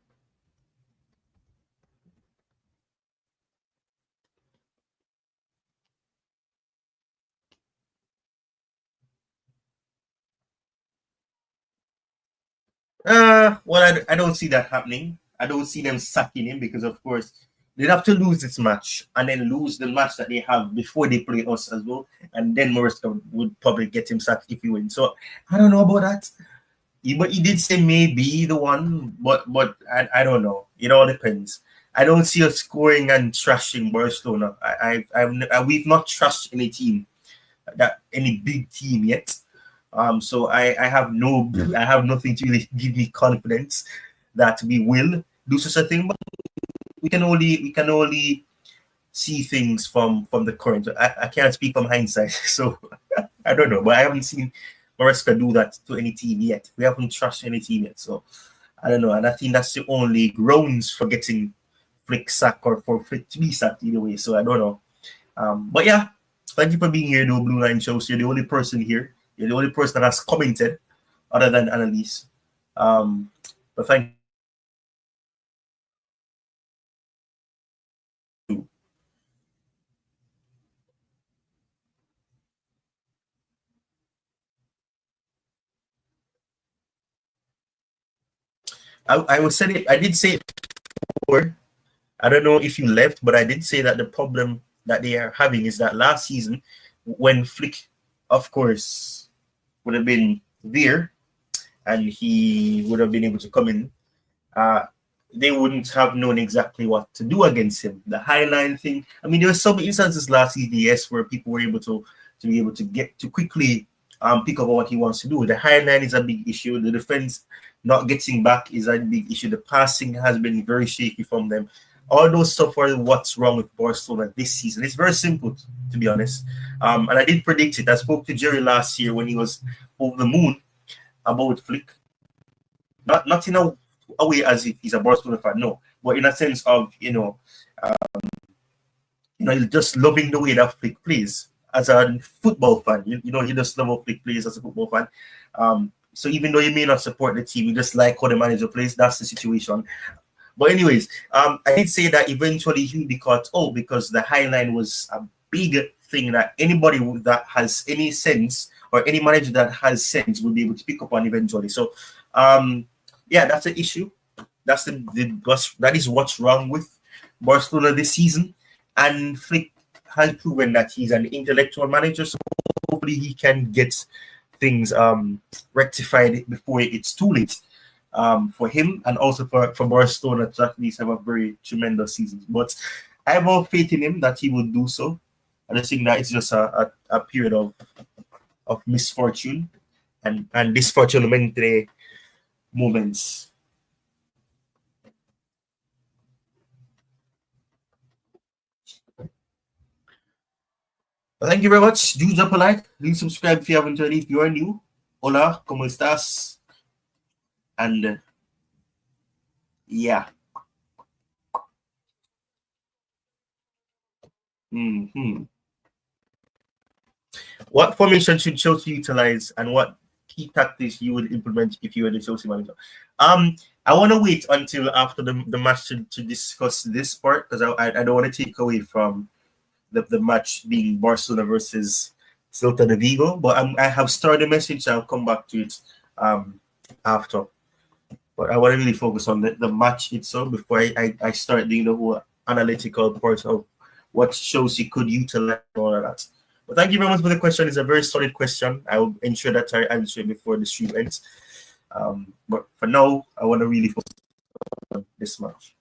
Well, I don't see that happening. I don't see them sacking him because, of course, they'd have to lose this match and then lose the match that they have before they play us as well. And then Maresca would probably get him sacked if he wins. So I don't know about that. But he did say maybe the one, but I don't know. It all depends. I don't see us scoring and trashing Barcelona. We've not trashed any team, any big team yet. So I have nothing to really give me confidence that we will do such a thing. But we can only see things from the current. I can't speak from hindsight, so I don't know. But I haven't seen Maresca do that to any team yet. We haven't trashed any team yet, so I don't know. And I think that's the only grounds for getting Flick sacked or for Flick to be sacked either way. So I don't know. But yeah, thank you for being here, though, Blue Line Shows. You're the only person here. You're the only person that has commented, other than Annalise. But thank you. I was saying it. I did say it before. I don't know if you left, but I did say that the problem that they are having is that last season, when Flick, of course, would have been there and he would have been able to come in, they wouldn't have known exactly what to do against him. The highline thing. I mean, there were some instances last season, yes, where people were able to be able to get to quickly pick up what he wants to do. The highline is a big issue. The defense not getting back is a big issue. The passing has been very shaky from them. All those stuff are what's wrong with Barcelona this season. It's very simple, to be honest. And I did predict it. I spoke to Jerry last year when he was over the moon about Flick. Not in a way as if he's a Barcelona fan, no, but in a sense of just loving the way that Flick plays as a football fan. You just love how Flick plays as a football fan. So even though you may not support the team, you just like how the manager plays. That's the situation. But anyways, I did say that eventually he'll be caught out because the highline was a big thing that anybody that has any sense or any manager that has sense will be able to pick up on eventually. So, yeah, that's the issue. That is what's wrong with Barcelona this season. And Flick has proven that he's an intellectual manager, so hopefully he can get things rectified before it's too late. For him and also for Barcelona to at least have a very tremendous season. But I have all faith in him that he will do so. I just think that it's just a period of misfortune and disfortunatamente moments. Well, thank you very much. Do drop a like, do subscribe if you haven't already. If you are new, hola, ¿cómo estás? And yeah. Hmm. What formation should Chelsea utilize, and what key tactics you would implement if you were the Chelsea manager? I want to wait until after the match to discuss this part, because I don't want to take away from the match being Barcelona versus Celta Vigo. But I have started a message. I'll come back to it after. But I want to really focus on the match itself before I start doing the whole analytical part of what Chelsea could utilize and all of that. But thank you very much for the question. It's a very solid question. I will ensure that I answer it before the stream ends. But for now, I want to really focus on this match.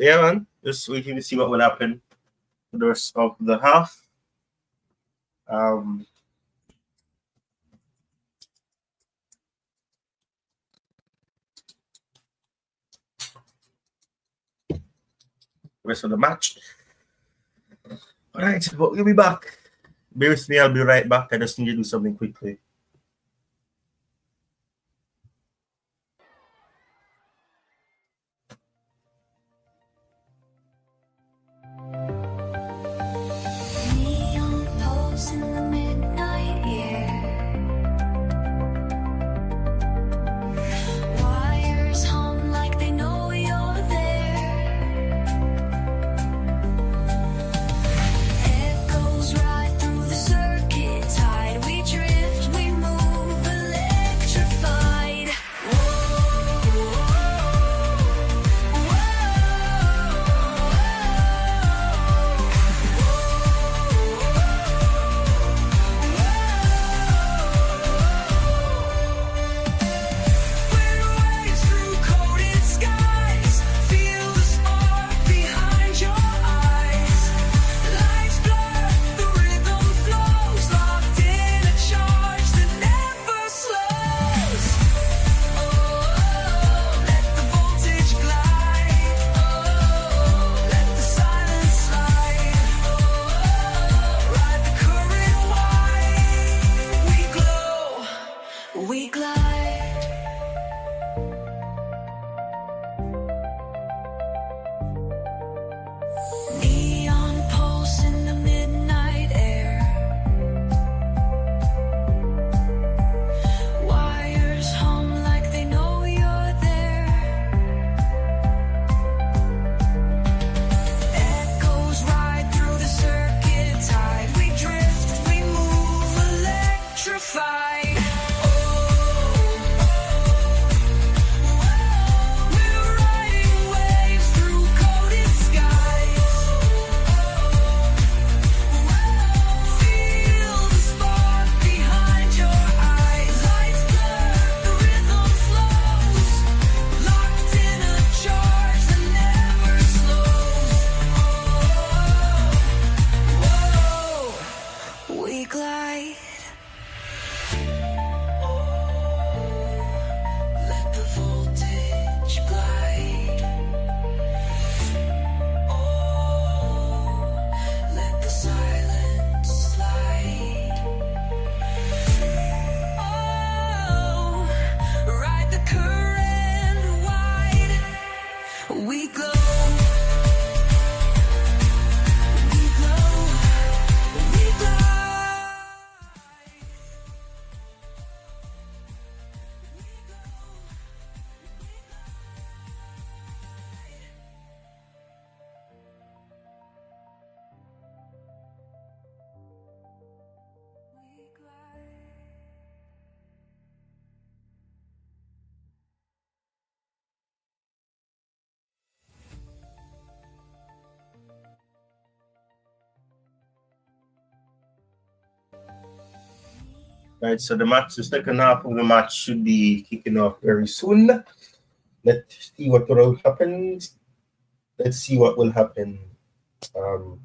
Yeah, man. Just waiting to see what will happen for the rest of the half. Rest of the match. All right, but we'll be back. Bear with me, I'll be right back. I just need to do something quickly. Echoes right through the circuit, tide we drift, we Right, so the second half of the match should be kicking off very soon. Let's see what will happen. Let's see what will happen. Um,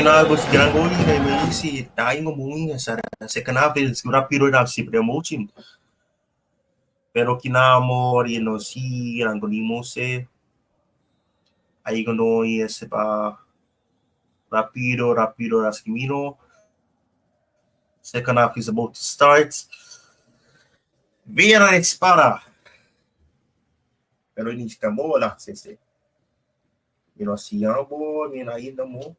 kinabos gran gol na may isi tayo ngomongin sa second half is rapido na si Premotin. Pero kinamo rino si Rangonimo se aí quando ia se pa rapido das Camino. Second half is about to start. Vera dispara. Pero ini kita bola sese. You si Yabo ni na ainda mo.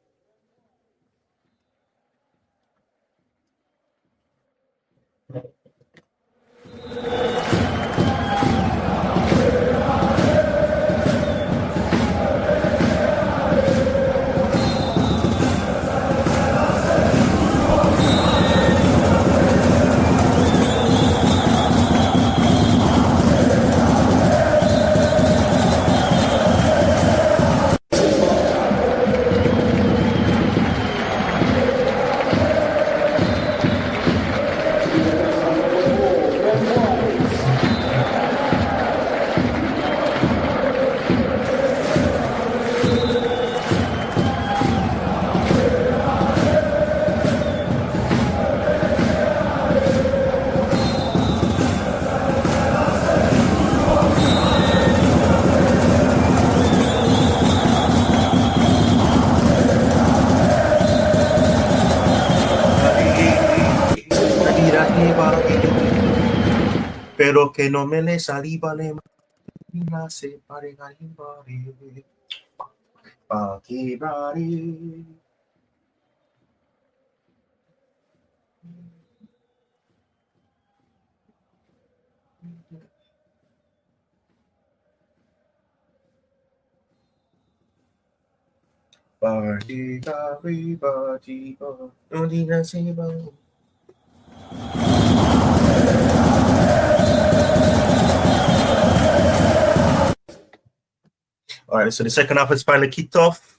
Pero que no me le saliva le nace pare garimbare pa quebrare. Party everybody no diga se va. All right, so the second half is finally kicked off.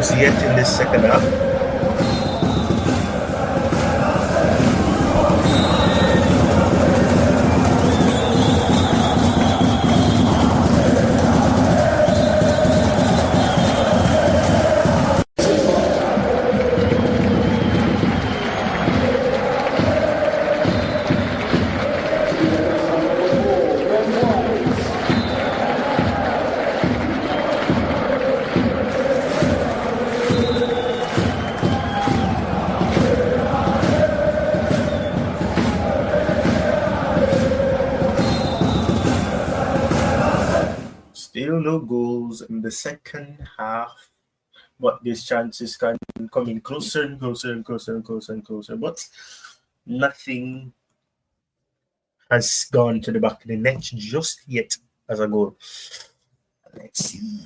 goals yet in this second half. Still no goals in the second half, but these chances can come in closer and closer and closer and closer and closer. But nothing has gone to the back of the net just yet as a goal. Let's see.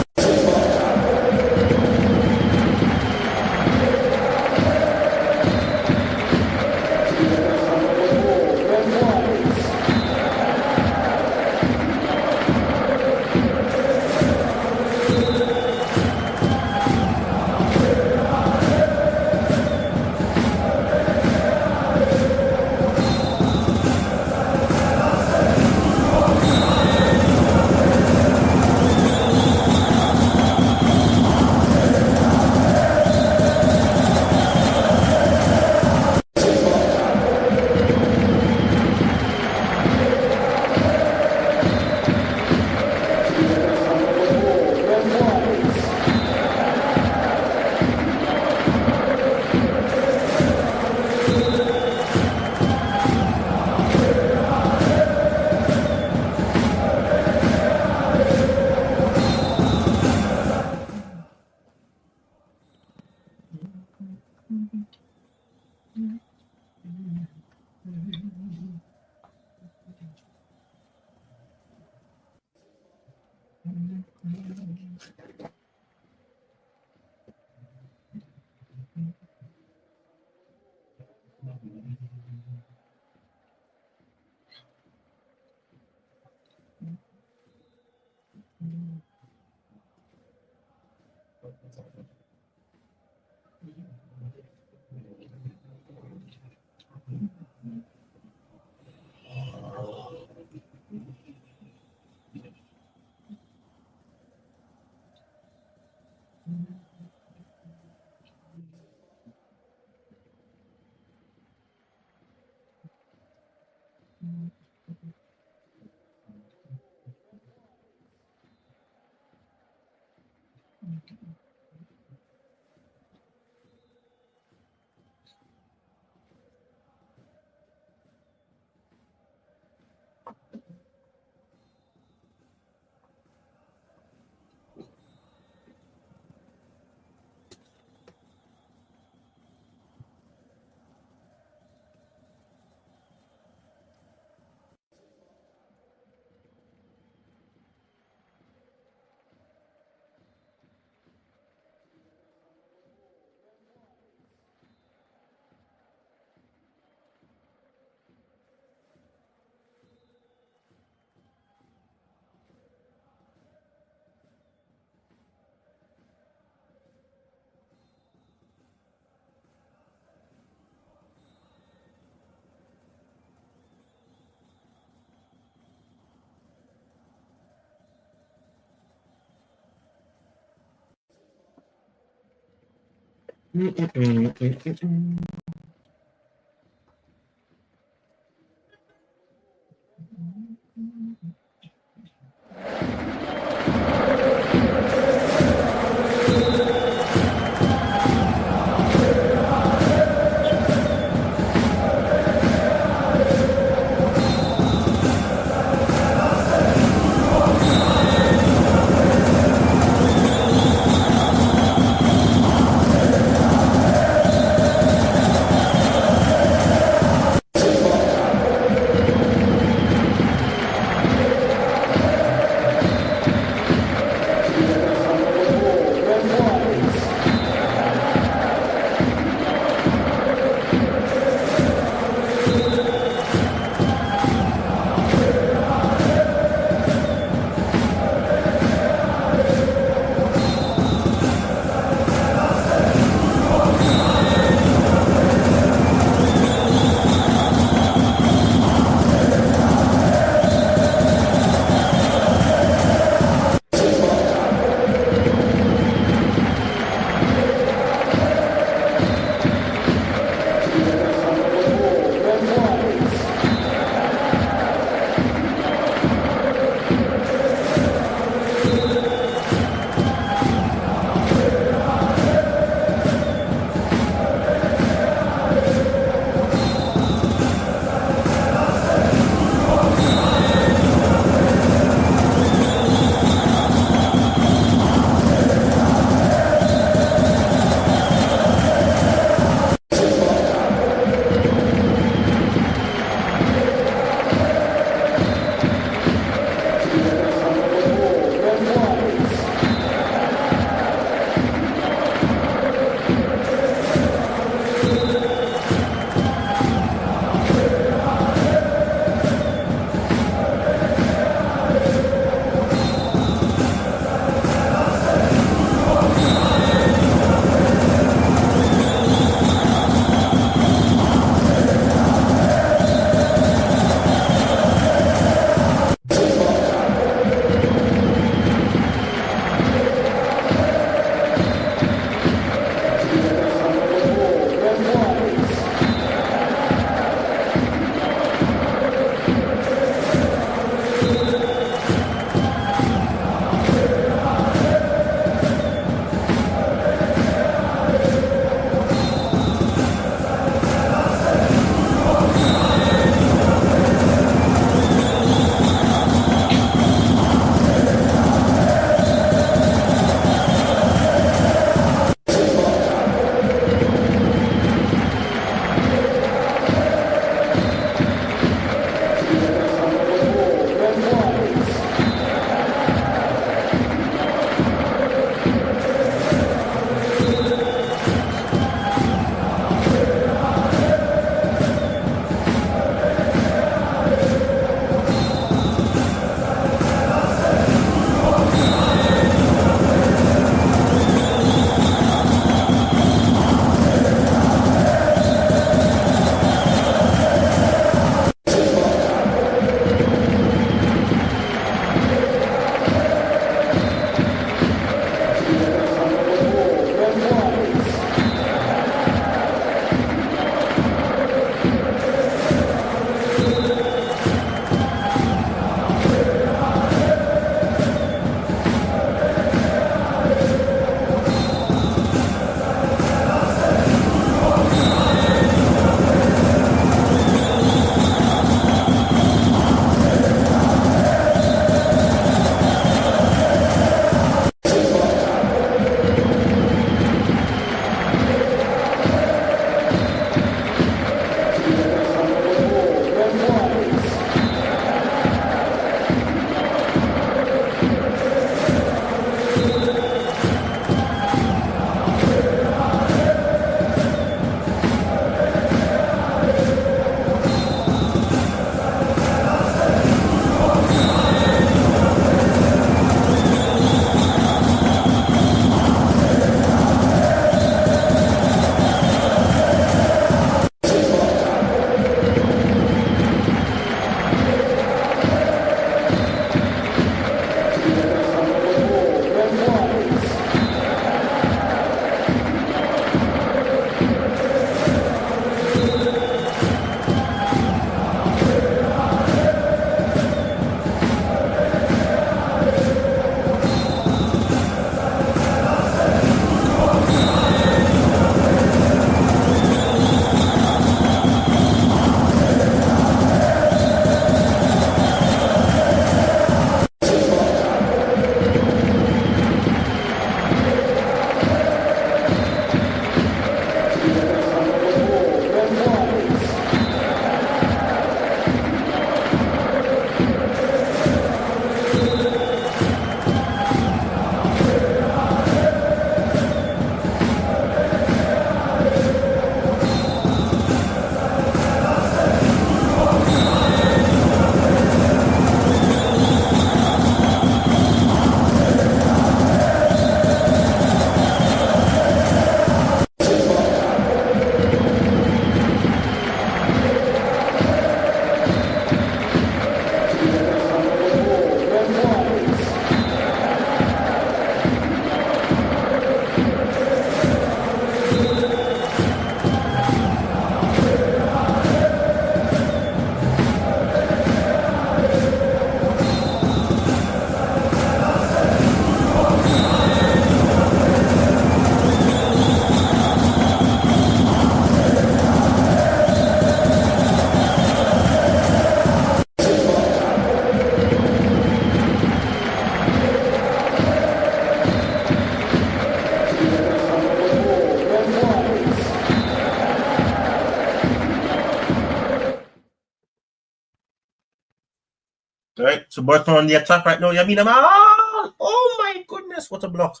Right? So Barcelona on the attack right now. Yamin Amal. Oh my goodness, what a block.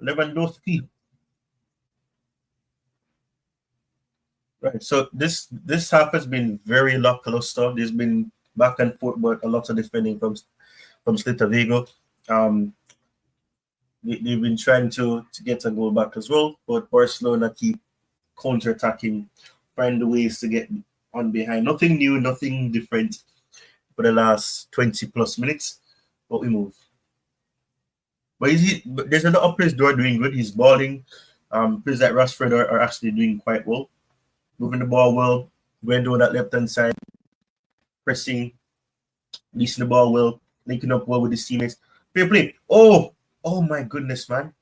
Lewandowski. Right. So this half has been very lackluster. There's been back and forth, but a lot of defending from Celta Vigo. Um, they've been trying to get a goal back as well, but Barcelona keep counter-attacking, find the ways to get on behind. Nothing new, nothing different for the last 20 plus minutes, but we move. But there's a lot of players who are doing good. He's balling. Players like Rashford are actually doing quite well, moving the ball well, going down that left hand side, pressing, releasing the ball well, linking up well with his teammates. Fair play. Oh my goodness, man.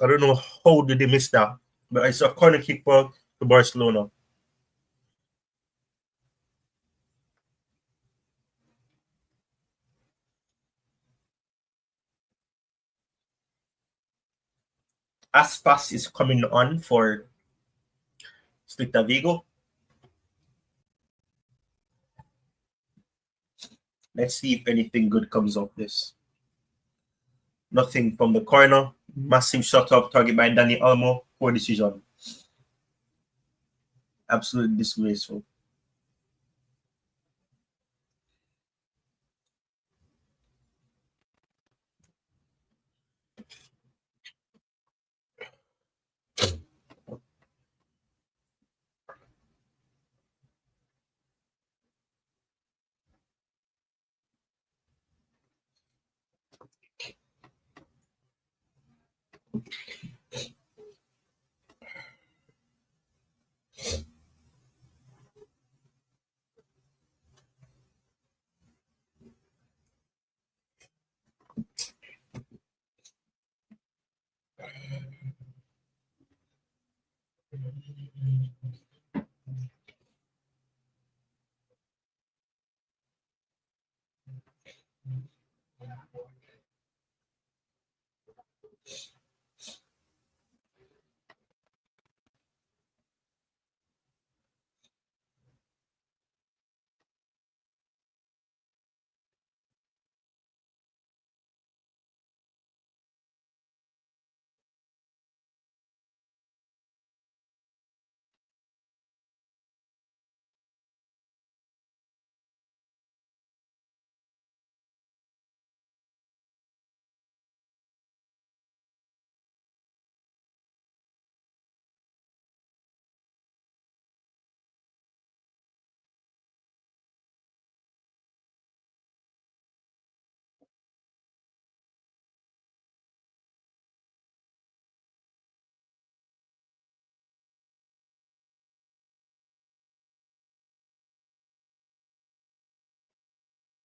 I don't know how did they miss that, but it's a corner kick ball to Barcelona. Aspas is coming on for Celta Vigo. Let's see if anything good comes of this. Nothing from the corner. Massive shot off target by Danny Almo. Poor decision. Absolutely disgraceful.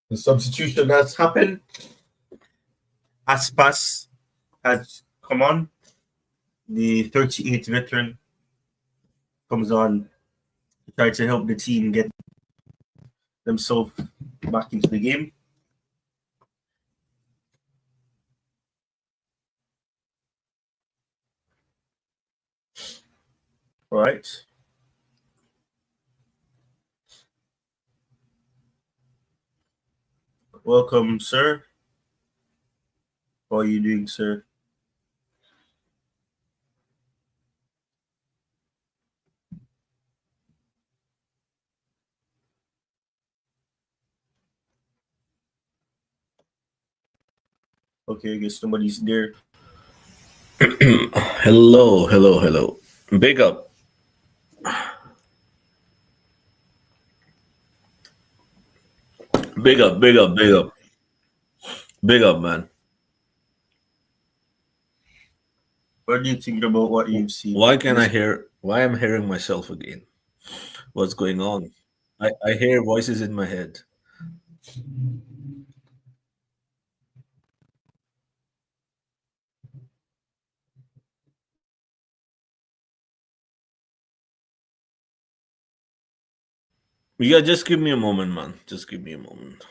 The substitution has happened. Aspas has come on. The 38 veteran comes on to try to help the team get themselves back into the game. All right. Welcome, sir. How are you doing, sir? Okay, I guess somebody's there. Hello, hello, hello. Big up. Big up, big up, big up. Big up, man. What do you think about what you've seen? Why can I hear why I'm hearing myself again? What's going on? I hear voices in my head. Yeah, just give me a moment, man. Just give me a moment.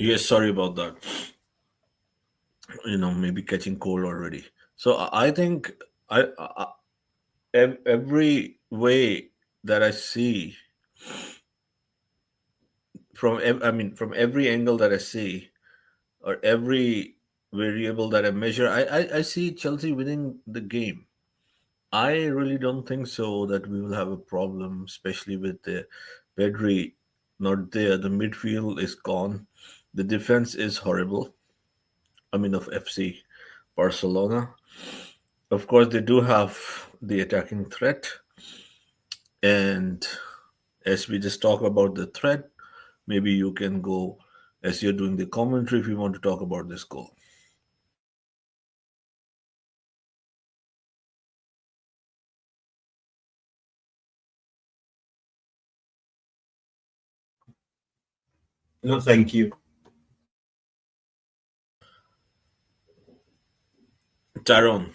Yes, sorry about that. Maybe catching cold already. So I think every way that I see from every angle that I see, or every variable that I measure, I see Chelsea winning the game. I really don't think so that we will have a problem, especially with the Pedri not there. The midfield is gone. The defense is horrible. Of FC Barcelona. Of course, they do have the attacking threat. And as we just talk about the threat, maybe you can go as you're doing the commentary if you want to talk about this goal. No, thank you. Tyrone.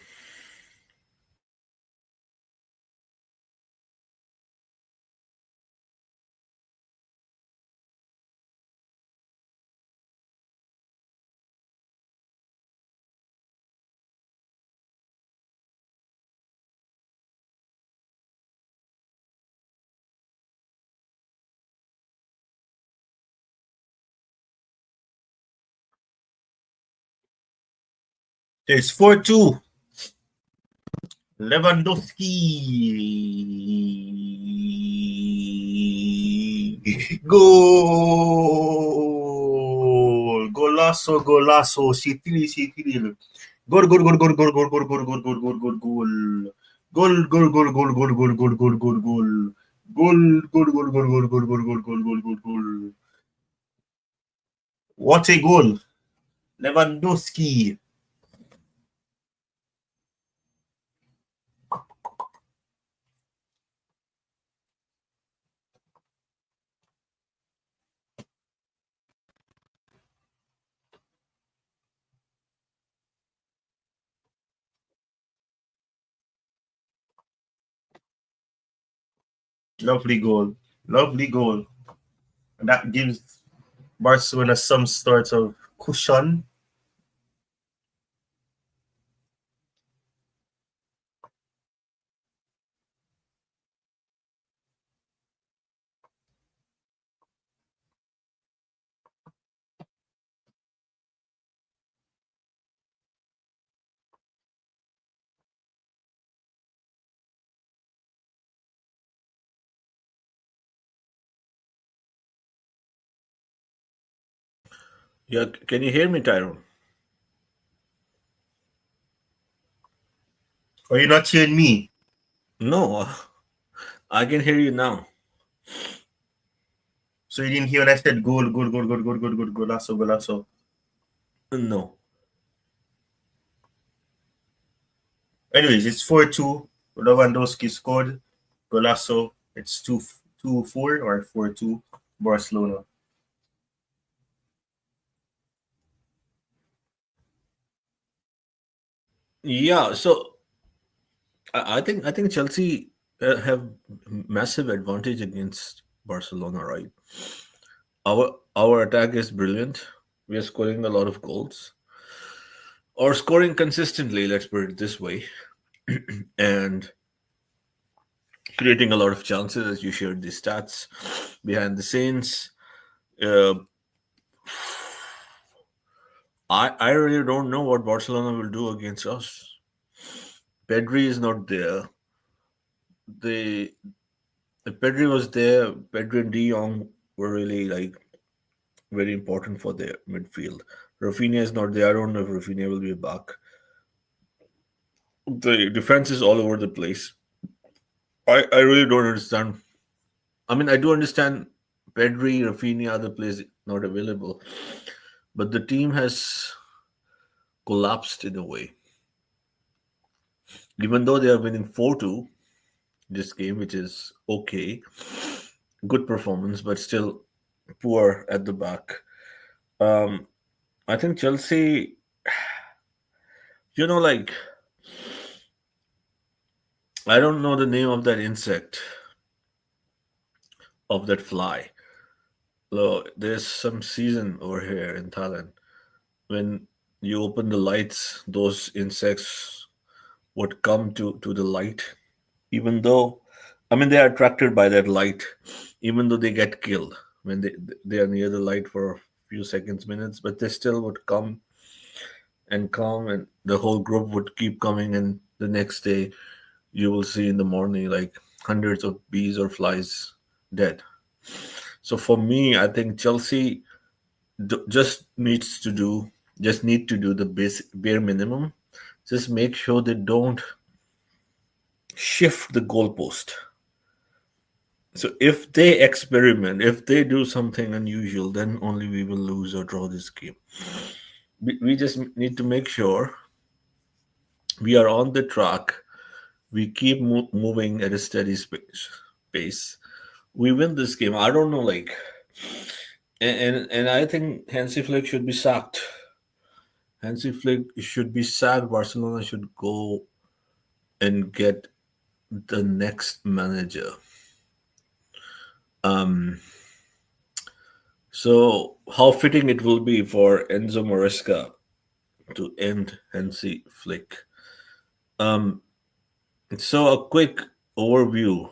It's 4-2. Lewandowski. Goal. Golazo, golazo. Sitili, sitili. Gol, gol, gol, gol, gol, gol, gol, gol, gol, gol, gol, gol, gol. Gol, gol, gol, gol, gol, gol, gol, gol, gol, gol. Gol, gol, gol, gol, gol, gol, gol, gol, gol, gol, gol, gol. What a goal. Lewandowski. Lovely goal. Lovely goal. And that gives Barcelona some sort of cushion. Yeah, can you hear me, Tyrone? Are you not hearing me? No, I can hear you now. So you didn't hear when I said goal, goal, goal, goal, goal, goal, goal, golazo, golazo. No. Anyways, it's 4-2. Lewandowski scored. Golazo. It's 2-4 or 4-2. Barcelona. Yeah, so I think Chelsea have massive advantage against Barcelona, right? Our attack is brilliant. We are scoring a lot of goals, or scoring consistently. Let's put it this way, and creating a lot of chances. As you shared the stats behind the scenes, uh, I really don't know what Barcelona will do against us. Pedri is not there. The If Pedri was there, Pedri and De Jong were really like very important for their midfield. Rafinha is not there. I don't know if Rafinha will be back. The defense is all over the place. I really don't understand. I do understand Pedri, Rafinha, other players not available, but the team has collapsed in a way. Even though they are winning 4-2 this game, which is okay, good performance, but still poor at the back. Um, I think Chelsea, like I don't know the name of that insect, of that fly. There's some season over here in Thailand when you open the lights, those insects would come to the light, even though, I mean, they are attracted by that light, even though they get killed when they are near the light for a few seconds, minutes, but they still would come, and the whole group would keep coming, and the next day you will see in the morning like hundreds of bees or flies dead. So for me, I think Chelsea just needs to do just need to do the basic bare minimum. Just make sure they don't shift the goalpost. So if they experiment, if they do something unusual, then only we will lose or draw this game. We just need to make sure we are on the track. We keep moving at a steady pace. We win this game. I don't know, like, and I think Hansi Flick should be sacked. Hansi Flick should be sacked. Barcelona should go and get the next manager. Um, so how fitting it will be for Enzo Maresca to end Hansi Flick. Um, so a quick overview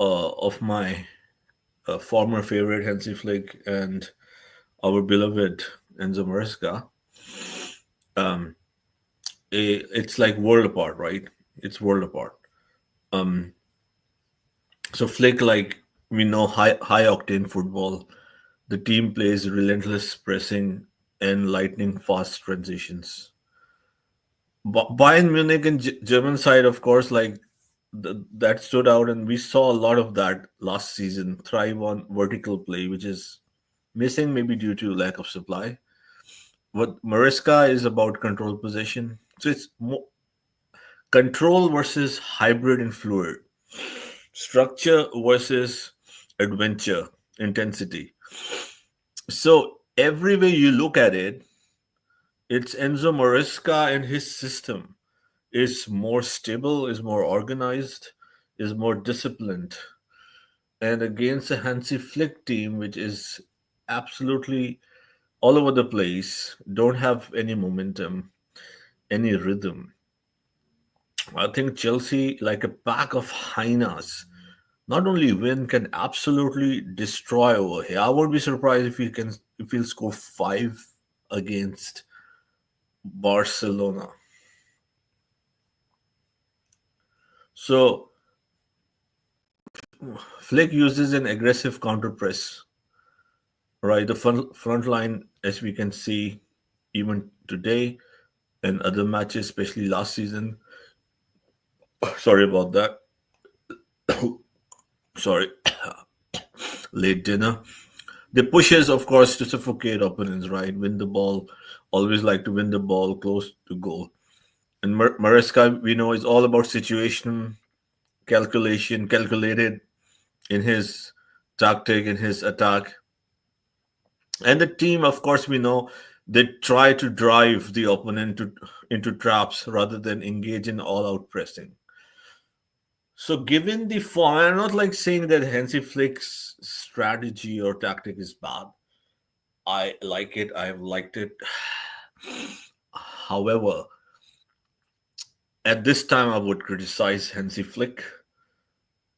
of my former favorite Hansi Flick and our beloved Enzo Maresca. Um, it's like world apart, right? It's world apart. Um, so Flick, like we know, high octane football. The team plays relentless pressing and lightning fast transitions. Bayern Munich and German side, of course, like that stood out, and we saw a lot of that last season. Thrive on vertical play, which is missing maybe due to lack of supply. What Mariska is about control possession, so it's control versus hybrid and fluid, structure versus adventure, intensity. So every way you look at it, it's Enzo Maresca and his system is more stable, is more organized, is more disciplined. And against a Hansi Flick team, which is absolutely all over the place, don't have any momentum, any rhythm. I think Chelsea, like a pack of hyenas, not only win, can absolutely destroy over here. I won't be surprised if he'll score five against Barcelona. So Flick uses an aggressive counter press, right? The front line, as we can see, even today and other matches, especially last season. Sorry about that. Sorry, late dinner. The pushes, of course, to suffocate opponents, right? Win the ball, always like to win the ball close to goal. And Maresca, we know, is all about situation, calculation, calculated in his tactic, in his attack. And the team, of course, we know they try to drive the opponent into traps rather than engage in all-out pressing. So, given the form, I'm not like saying that Hansi Flick's strategy or tactic is bad. I like it. I've liked it. However, at this time, I would criticize Hansi Flick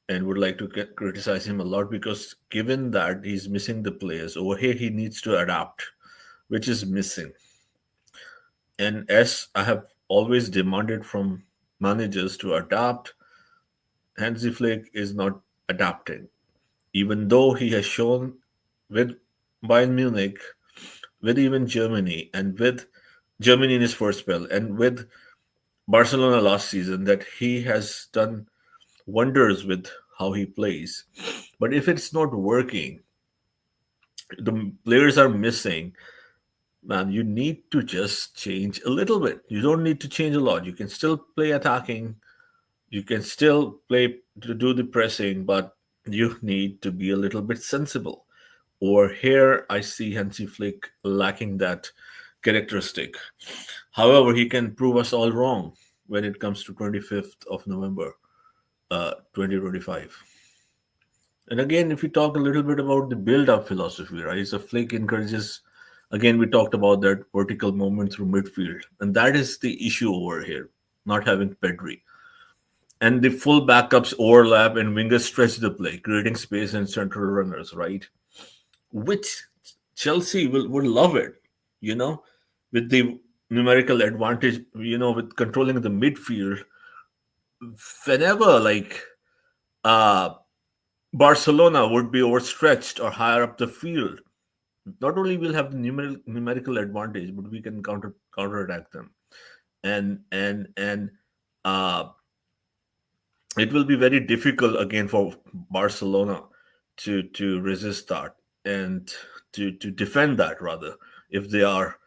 and would like to criticize him a lot because given that he's missing the players over here, he needs to adapt, which is missing. And as I have always demanded from managers to adapt, Hansi Flick is not adapting, even though he has shown with Bayern Munich, with even Germany, and with Germany in his first spell, and with Barcelona last season, that he has done wonders with how he plays. But if it's not working, the players are missing, man, you need to just change a little bit. You don't need to change a lot. You can still play attacking, you can still play to do the pressing, but you need to be a little bit sensible. Or here, I see Hansi Flick lacking that characteristic. However, he can prove us all wrong when it comes to 25th of November, 2025. And again, if we talk a little bit about the build-up philosophy, right? So Flick encourages, again, we talked about that vertical movement through midfield, and that is the issue over here, not having Pedri. And the full backups overlap and wingers stretch the play, creating space and central runners, right? Which Chelsea will love it, you know, with the numerical advantage, with controlling the midfield. Whenever uh Barcelona would be overstretched or higher up the field, not only will have the numerical advantage, but we can counterattack them, and uh, it will be very difficult again for Barcelona to resist that and to defend that, rather, if they are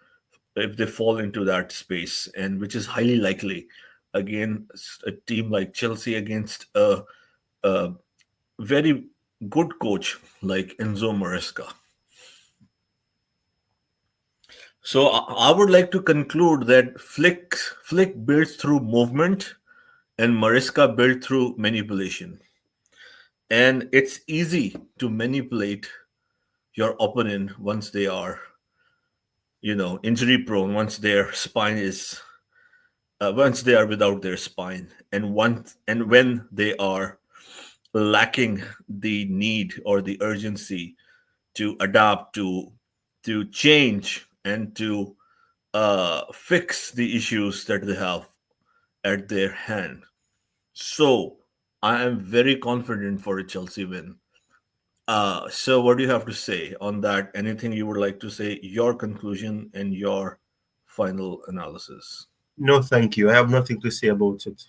if they fall into that space, and which is highly likely against a team like Chelsea, against a very good coach like Enzo Maresca. So I would like to conclude that Flick builds through movement and Maresca built through manipulation. And it's easy to manipulate your opponent once they are, injury prone, once they are without their spine, and when they are lacking the need or the urgency to adapt, to change, and to fix the issues that they have at their hand. So I am very confident for a Chelsea win. So what do you have to say on that? Anything you would like to say? Your conclusion and your final analysis. No, thank you. I have nothing to say about it.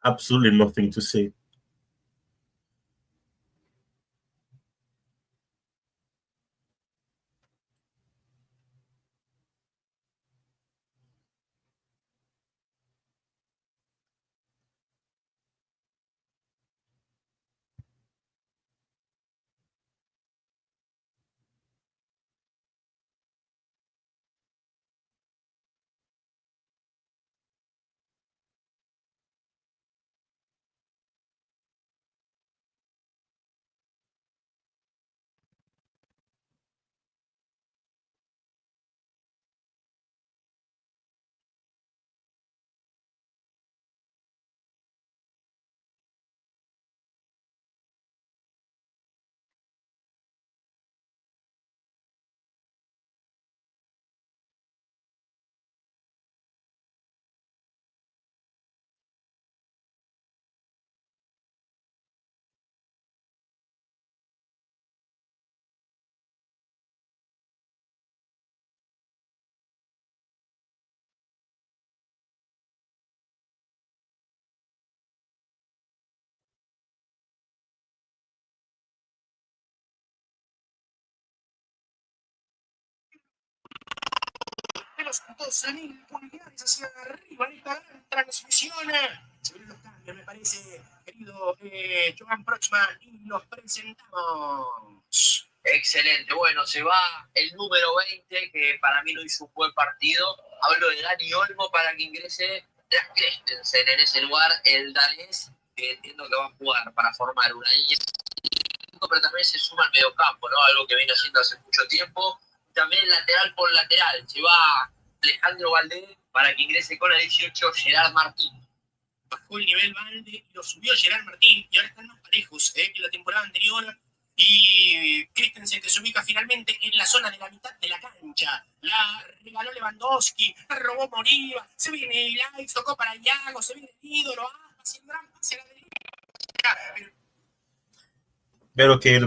Absolutely nothing to say. De los 12.000 pulgares hacia arriba en esta gran transmisión. Se vienen los cambios, me parece, querido Joan Prochman, y los presentamos. Excelente, bueno, se va el número 20, que para mí no hizo un buen partido. Hablo de Dani Olmo para que ingrese la Christensen en ese lugar, el danés, que entiendo que va a jugar para formar una línea, pero también se suma al mediocampo, ¿no? Algo que viene haciendo hace mucho tiempo. También lateral por lateral, se va Alejandro Valdés para que ingrese con la 18 Gerard Martín. Bajó el nivel Valde y lo subió Gerard Martín, y ahora están más parejos que la temporada anterior. Y Christensen, que se ubica finalmente en la zona de la mitad de la cancha. La regaló Lewandowski, robó Moriba, se viene Elias, tocó para Iago, se viene el ídolo, haciendo gran pase a la derecha. Pero okay.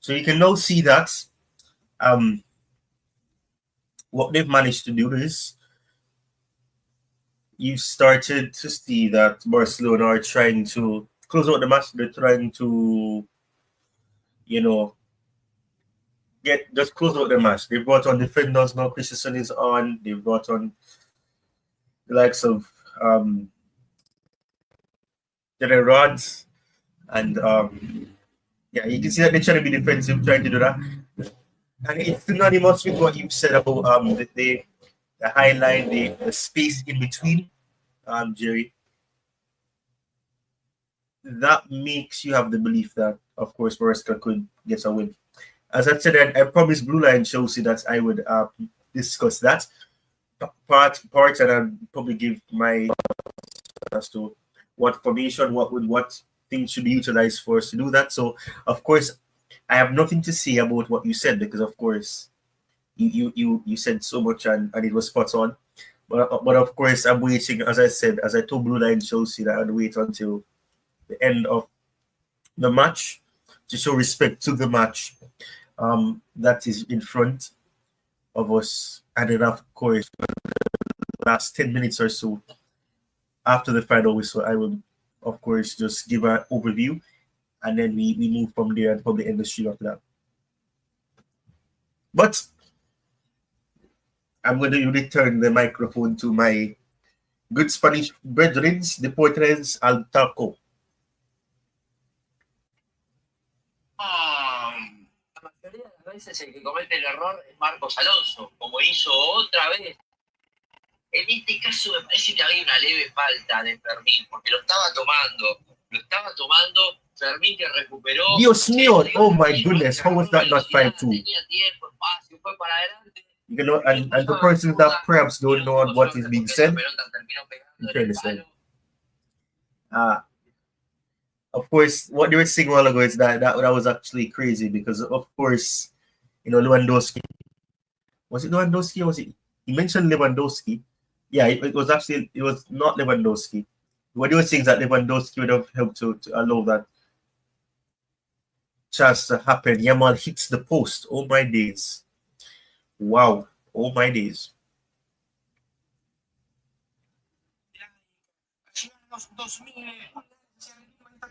So you can now see that what they've managed to do is you started to see that Barcelona are trying to close out the match. They're trying to, just close out the match. They brought on defenders now. Christensen is on. They brought on the likes of Jalen Rods, and yeah, you can see that they're trying to be defensive, trying to do that. And it's synonymous with what you said about the high line, the space in between, Jerry. That makes you have the belief that, of course, Maresca could get a win. As I said, I promised Blue Line Chelsea that I would discuss that part, and I'll probably give my as to what formation, what things should be utilized for us to do that. So, of course, I have nothing to say about what you said because, of course, you said so much and it was spot on. But of course, I'm waiting. As I said, as I told Blue Line Chelsea, that I'd wait until the end of the match to show respect to the match that is in front of us. And then, of course, the last 10 minutes or so after the final whistle, I will, of course, just give an overview and then we move from there and probably end the stream after that. But I'm going to return the microphone to my good Spanish brethren, Deportes al Taco. La mayoría de las veces el que comete el error es Marcos Alonso, como hizo otra vez. En este caso me parece que había una leve falta de Fermín, porque lo estaba tomando, Fermín que recuperó. Dios mío, oh my goodness, how was that not 5-2? Tenía tiempo, espacio, fue para adelante. You know, and the persons that perhaps don't know what is being said, in fairness, of course, what they were saying a while ago is that was actually crazy because, of course, you know, Lewandowski. Was it Lewandowski or was it? He mentioned Lewandowski. Yeah, it was not Lewandowski. What they were saying is that Lewandowski would have helped to allow that chance to happen. Yamal hits the post. Oh my days. Wow. Oh my days.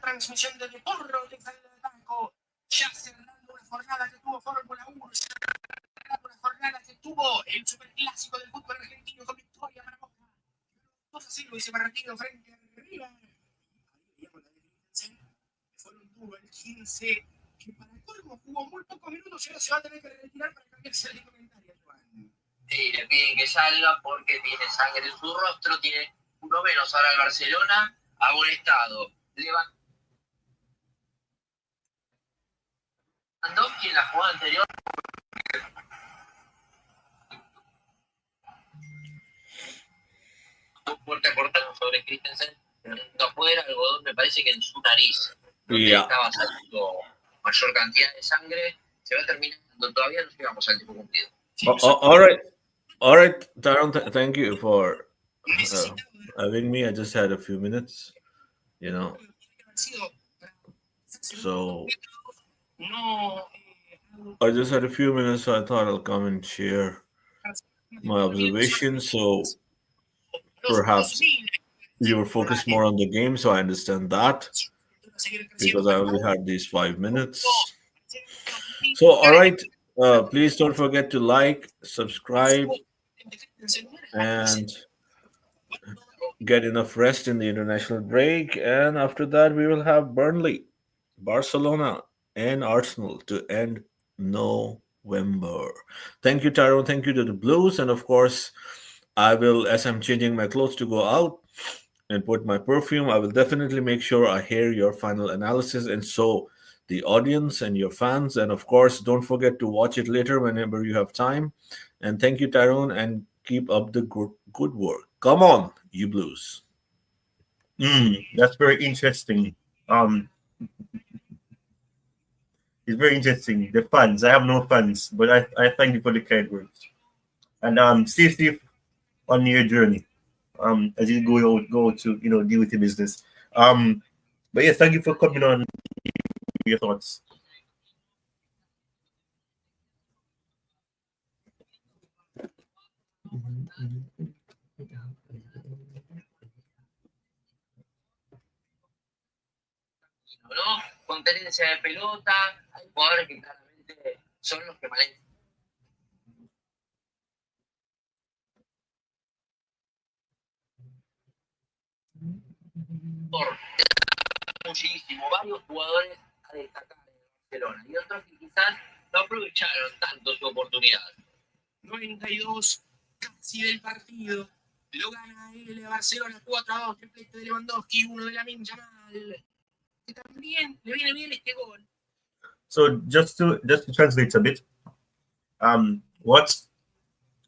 Transmisión de Deporro de Taco, ya cerrando una jornada que tuvo Fórmula 1, cerrando una jornada que tuvo el superclásico del fútbol argentino con victoria para Boca. 2-0 ese partido frente a River. Fue un duro el 15, que para colmo jugó muy pocos minutos y ahora se va a tener que retirar para cambiarse de comentario, Juan. Sí, le piden que salga porque tiene sangre en su rostro, tiene uno menos ahora el Barcelona, amonestado. Lewandowski en la jugada anterior. Fuerte cortado sobre Christensen, afuera, algodón me parece que en su nariz, donde estaba saliendo mayor cantidad de sangre, se va terminando, todavía no llegamos al tiempo cumplido. All right, Taron, thank you for having me. I just had a few minutes, you know. So I just had a few minutes, so I thought I'll come and share my observations. So perhaps you were focused more on the game, so I understand that because I only had these 5 minutes. So, all right, please don't forget to like, subscribe, and get enough rest in the international break. And after that, we will have Burnley, Barcelona, and Arsenal to end November. Thank you, Tyrone. Thank you to the Blues. And of course, I will, as I'm changing my clothes to go out and put my perfume, I will definitely make sure I hear your final analysis. And so the audience and your fans. And of course, don't forget to watch it later whenever you have time. And thank you, Tyrone, and keep up the good work. Come on, you Blues. That's very interesting. It's very interesting. The fans. I have no fans, but I thank you for the kind words. And stay safe on your journey. As you go to deal with your business. But yes, thank you for coming on. Your thoughts. ¿No? Con tenencia de pelota, hay jugadores que claramente son los que manejan. Muchísimo, varios jugadores a destacar en Barcelona y otros que quizás no aprovecharon tanto su oportunidad. 92 casi del partido. Lo gana el Barcelona 4-2, triplete de Lewandowski, uno de Lamine Yamal. Que también le viene bien este gol. So just to translate a bit, what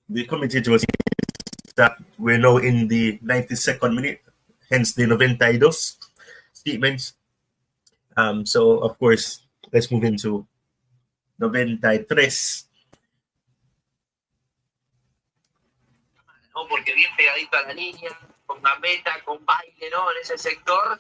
the commentator was saying is that we're now in the 92nd minute, hence the 92 statement. So of course, let's move into 93. ¿No? Porque bien pegadito a la línea, con gambeta, con baile, ¿no? En ese sector,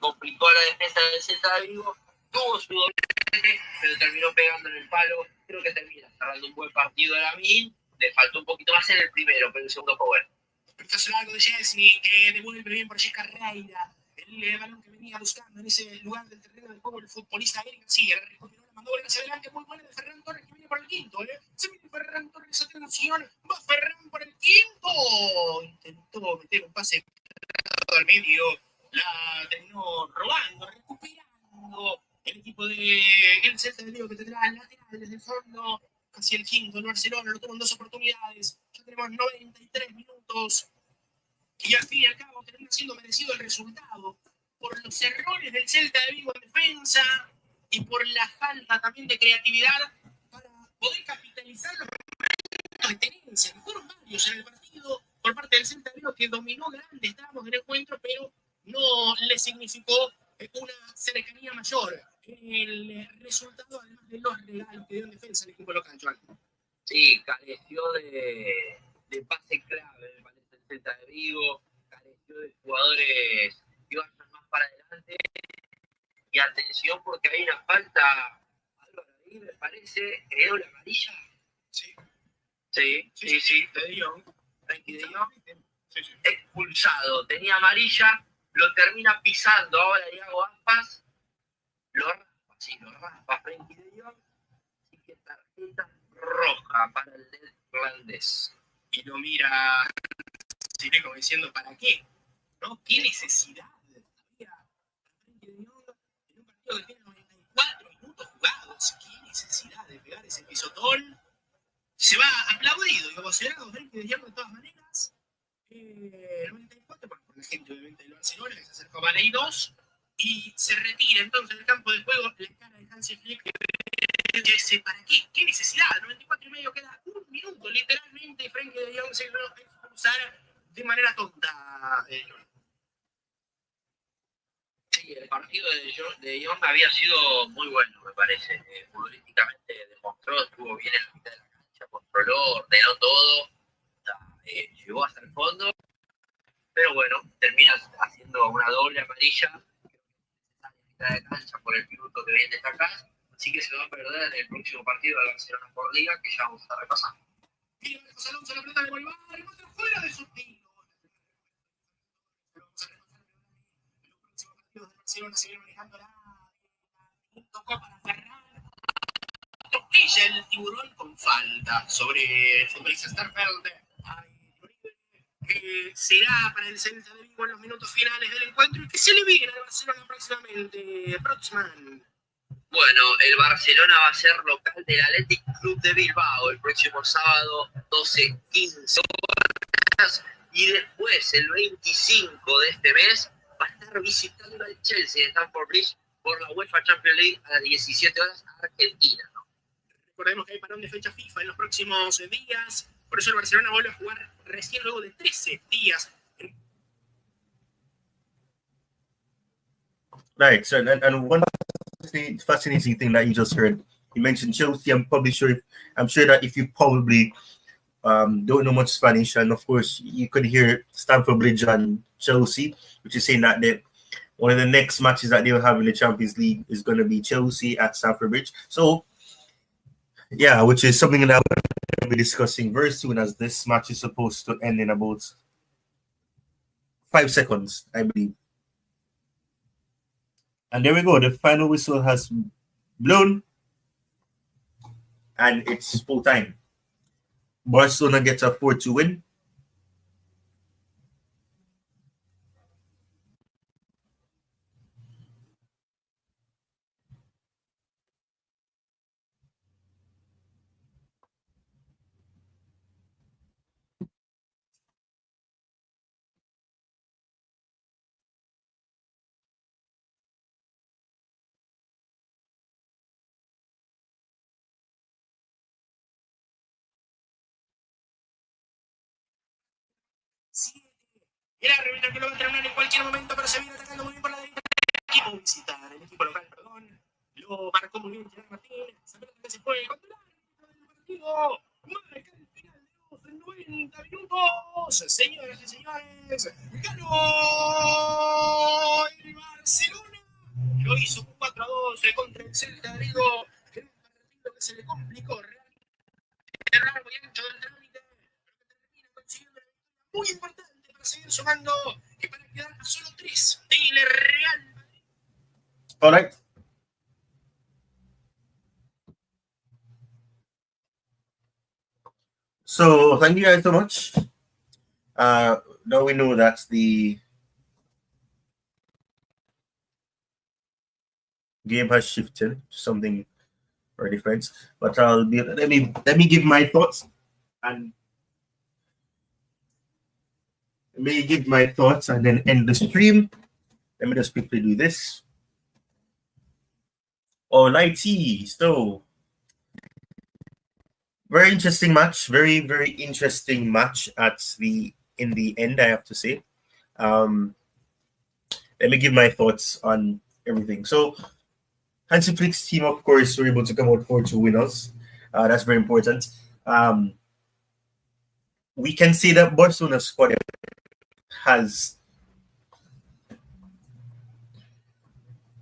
complicó la defensa del Celta de Vigo, tuvo su doblete, pero terminó pegando en el palo. Creo que termina cerrando un buen partido a Lamine. Le faltó un poquito más en el primero, pero el segundo fue bueno. Pelotazo largo de Chesney, que devuelve bien por allí Carreira. El balón que venía buscando en ese lugar del terreno del juego el futbolista Eric García. La recuperó, la mandó hacia adelante, muy buena de Ferran Torres, que viene por el quinto. Se viene Ferran Torres, atención, va Ferran por el quinto. Intentó meter un pase al medio, la terminó robando, recuperando el equipo de el Celta de Vigo, que tendrá el lateral desde el fondo, casi el quinto, el Barcelona lo tuvo en 2 oportunidades. Ya tenemos 93 minutos y al fin y al cabo termina siendo merecido el resultado por los errores del Celta de Vigo en defensa y por la falta también de creatividad para poder capitalizar los momentos de tenencia, que fueron varios en el partido por parte del Celta de Vigo, que dominó grandes tramos del encuentro, pero no le significó una cercanía mayor el resultado, además de los regalos que dio en defensa el equipo local, Joan. Sí, careció de pase clave, me parece, el Celta de Vigo, careció de jugadores que vayan más para adelante. Y atención, porque hay una falta, Álvaro, ahí me parece, creo, la amarilla. Sí. Sí, de Jong. Frenkie de Jong. Expulsado, tenía amarilla, lo termina pisando ahora Iago Aspas, lo raspa Frenkie de Jong, así que tarjeta roja para el neerlandés. Y lo mira, como diciendo, ¿para qué? ¿No? ¿Qué necesidad había Frenkie de Jong en un partido que tiene 94 minutos jugados? ¿Qué necesidad de pegar ese pisotón? Se va aplaudido y ovacionado Frenkie de Jong de todas maneras. 94, por la gente obviamente del Barcelona, que se acercó a Baley 2 y se retira entonces del campo de juego la cara de Hansi Flick, que dice, ¿para qué? ¿Qué necesidad? 94 y medio, queda un minuto literalmente y Frenkie de Jong se logró expulsar de manera tonta. Sí, el partido de Jong había sido muy bueno, me parece. Futbolísticamente demostró, estuvo bien en la mitad de la cancha, controló, ordenó todo, llegó hasta el fondo, pero bueno, termina haciendo una doble amarilla en la mitad de cancha por el minuto que viene de acá, así que se va a perder en el próximo partido del Barcelona por Liga, que ya vamos a repasar. Y José Alonso la pelota de Bolívar, fuera de su tiro. Vamos a repasar los próximos partidos de Barcelona, se viene manejando la tocó para Ferran. Toquilla el tiburón con falta sobre el futbolista Starfeld. Que será para el Celta de Vigo en los minutos finales del encuentro y que se le viene al Barcelona próximamente. Proxman. Bueno, el Barcelona va a ser local del Athletic Club de Bilbao el próximo sábado 12:15 horas y después el 25 de este mes va a estar visitando al Chelsea en Stamford Bridge por la UEFA Champions League a las 17 horas Argentina, ¿no? Recordemos que hay parón de fecha FIFA en los próximos días, por eso el Barcelona vuelve a jugar recién luego de 13 días. Right. So, and one fascinating thing that you just heard, you mentioned Chelsea. I'm sure that if you probably don't know much Spanish, and of course you could hear Stamford Bridge and Chelsea, which is saying that one of the next matches that they'll have in the Champions League is going to be Chelsea at Stamford Bridge. So, yeah, which is something that we'll be discussing very soon, as this match is supposed to end in about 5 seconds, I believe. And there we go. The final whistle has blown, and it's full time. Barcelona gets a 4-2 win. 7. El árbitro que lo va a terminar en cualquier momento, pero se viene atacando muy bien por la derecha. El equipo visitar, el equipo local, perdón. Lo marcó muy bien Gerard Martín. Esa pelota que se fue contra el árbitro del partido. Marca el final de los 90 minutos. Señoras y señores, ganó el Barcelona. Lo hizo 4-2 contra el Celta Vigo. En un partido que se le complicó realmente largo y ancho del trámite, pero que termina consiguiendo una victoria muy importante para seguir sumando y para quedar a solo 3 del Real Madrid. All right. So thank you guys so much. Now we know that the game has shifted to something very different. But let me give my thoughts and then end the stream. Let me just quickly do this. Alrighty, so very interesting match, very interesting match in the end, I have to say. Let me give my thoughts on everything. So Hansi Flick's team, of course, were able to come out 4-2 winners. That's very important. We can say that Barcelona's squad has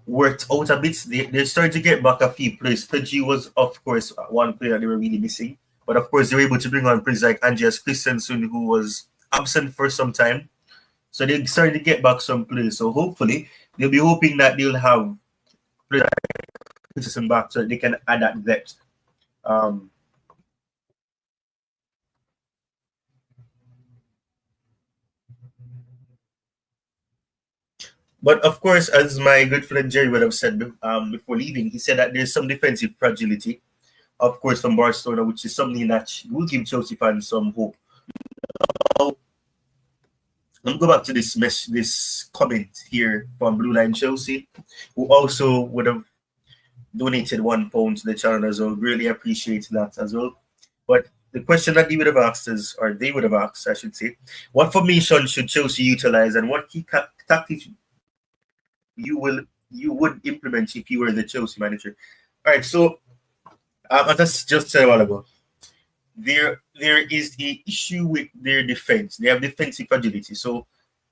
worked out a bit. They're starting to get back a few players. Pedri was, of course, one player that they were really missing. But, of course, they were able to bring on players like Andreas Christensen, who was absent for some time. So they're starting to get back some players. So hopefully, they'll be hoping that they'll have players like Christensen back so they can add that depth. But of course, as my good friend Jerry would have said before leaving, he said that there's some defensive fragility, of course, from Barcelona, which is something that will give Chelsea fans some hope. Now, let me go back to this comment here from Blue Line Chelsea, who also would have donated £1 to the channel as well. Really appreciate that as well. But the question that they would have asked is, or they would have asked, I should say, what formation should Chelsea utilize and what key tactics you would implement if you were the Chelsea manager? All right, so as I just said a while ago, there is the issue with their defense. They have defensive fragility. So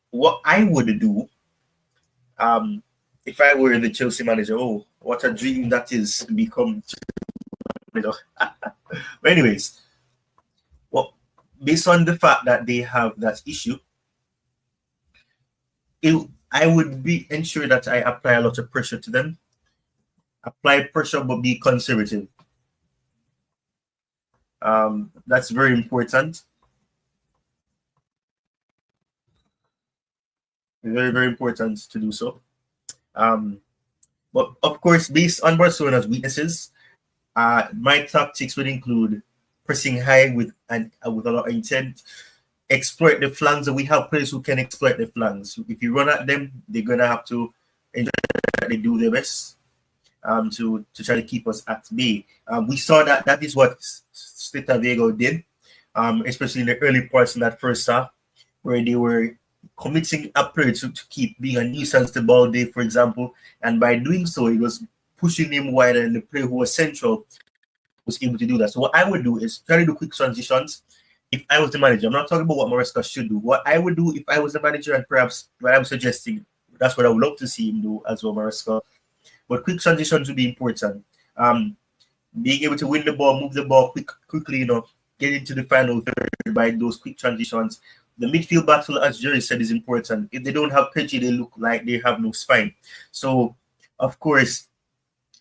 what I would do, if I were the Chelsea manager, oh, what a dream that is to become, you know. But anyways, well, based on the fact that they have that issue, I would ensure that I apply a lot of pressure to them. Apply pressure, but be conservative. That's very important. Very important to do so. But of course, based on Barcelona's weaknesses, my tactics would include pressing high with a lot of intent. Exploit the flanks, and we have players who can exploit the flanks. If you run at them, they're gonna have to ensure that they do their best to try to keep us at bay. We saw that is what Celta Vigo did, especially in the early parts in that first half, where they were committing a player to keep being a nuisance to Balde, for example, and by doing so, it was pushing him wider, and the player who was central was able to do that. So what I would do is try to do quick transitions. If I was the manager, I'm not talking about what Maresca should do. What I would do if I was the manager, and perhaps what I'm suggesting, that's what I would love to see him do as well, Maresca. But quick transitions would be important. Being able to win the ball, move the ball quickly, get into the final third by those quick transitions. The midfield battle, as Jerry said, is important. If they don't have Pedri, they look like they have no spine. So, of course,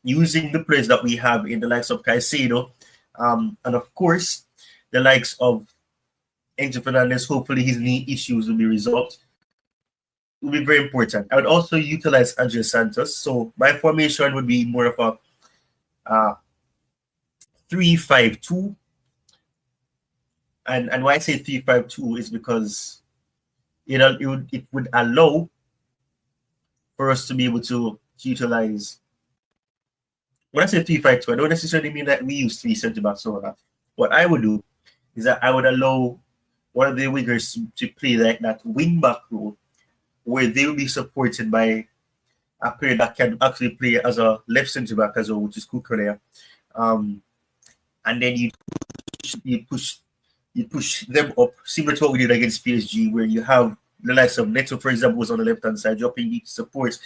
using the players that we have in the likes of Caicedo, and of course, the likes of Enzo Fernandez, hopefully his knee issues will be resolved. It will be very important. I would also utilize Andres Santos. So my formation would be more of a 3-5-2. And why I say 3-5-2 is because it would allow for us to be able to utilize. When I say 3-5-2, I don't necessarily mean that we use 3 center backs or that. What I would do is that I would allow one of the wingers to play like that wing back role, where they will be supported by a player that can actually play as a left centre back as well, which is Kukurea. And then you push them up, similar to what we did against PSG, where you have the likes of Neto, for example, was on the left hand side, dropping deep to support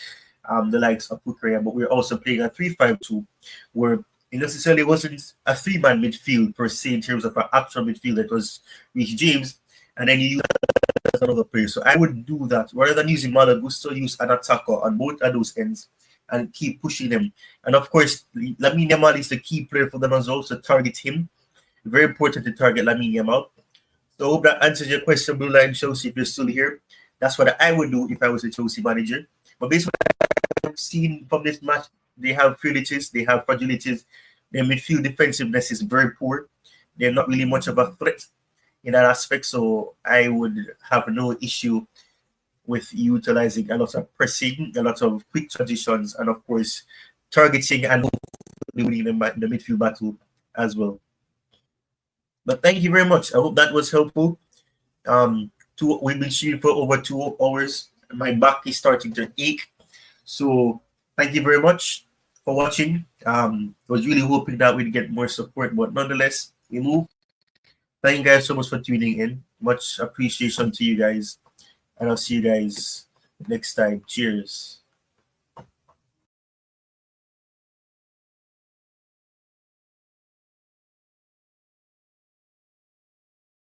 the likes of Kukurea. But we're also playing a 3-5-2, where it necessarily wasn't a 3-man midfield per se in terms of an actual midfield. It was Reece James, and then you use another player. So I would do that rather than using Malo Gusto, use an attacker on both of those ends and keep pushing them. And of course, Lamine Yamal is the key player for them as well, so target him. Very important to target Lamine Yamal. So I hope that answers your question, Blue Line Chelsea, if you're still here. That's what I would do if I was a Chelsea manager. But based on what I've seen from this match, they have frailties, they have fragilities. Their midfield defensiveness is very poor. They're not really much of a threat in that aspect. So I would have no issue with utilizing a lot of pressing, a lot of quick transitions, and of course, targeting and winning the midfield battle as well. But thank you very much. I hope that was helpful. We've been shooting for over 2 hours. My back is starting to ache. So thank you very much for watching. I was really hoping that we'd get more support, but nonetheless, we move. Thank you guys so much for tuning in. Much appreciation to you guys. And I'll see you guys next time. Cheers.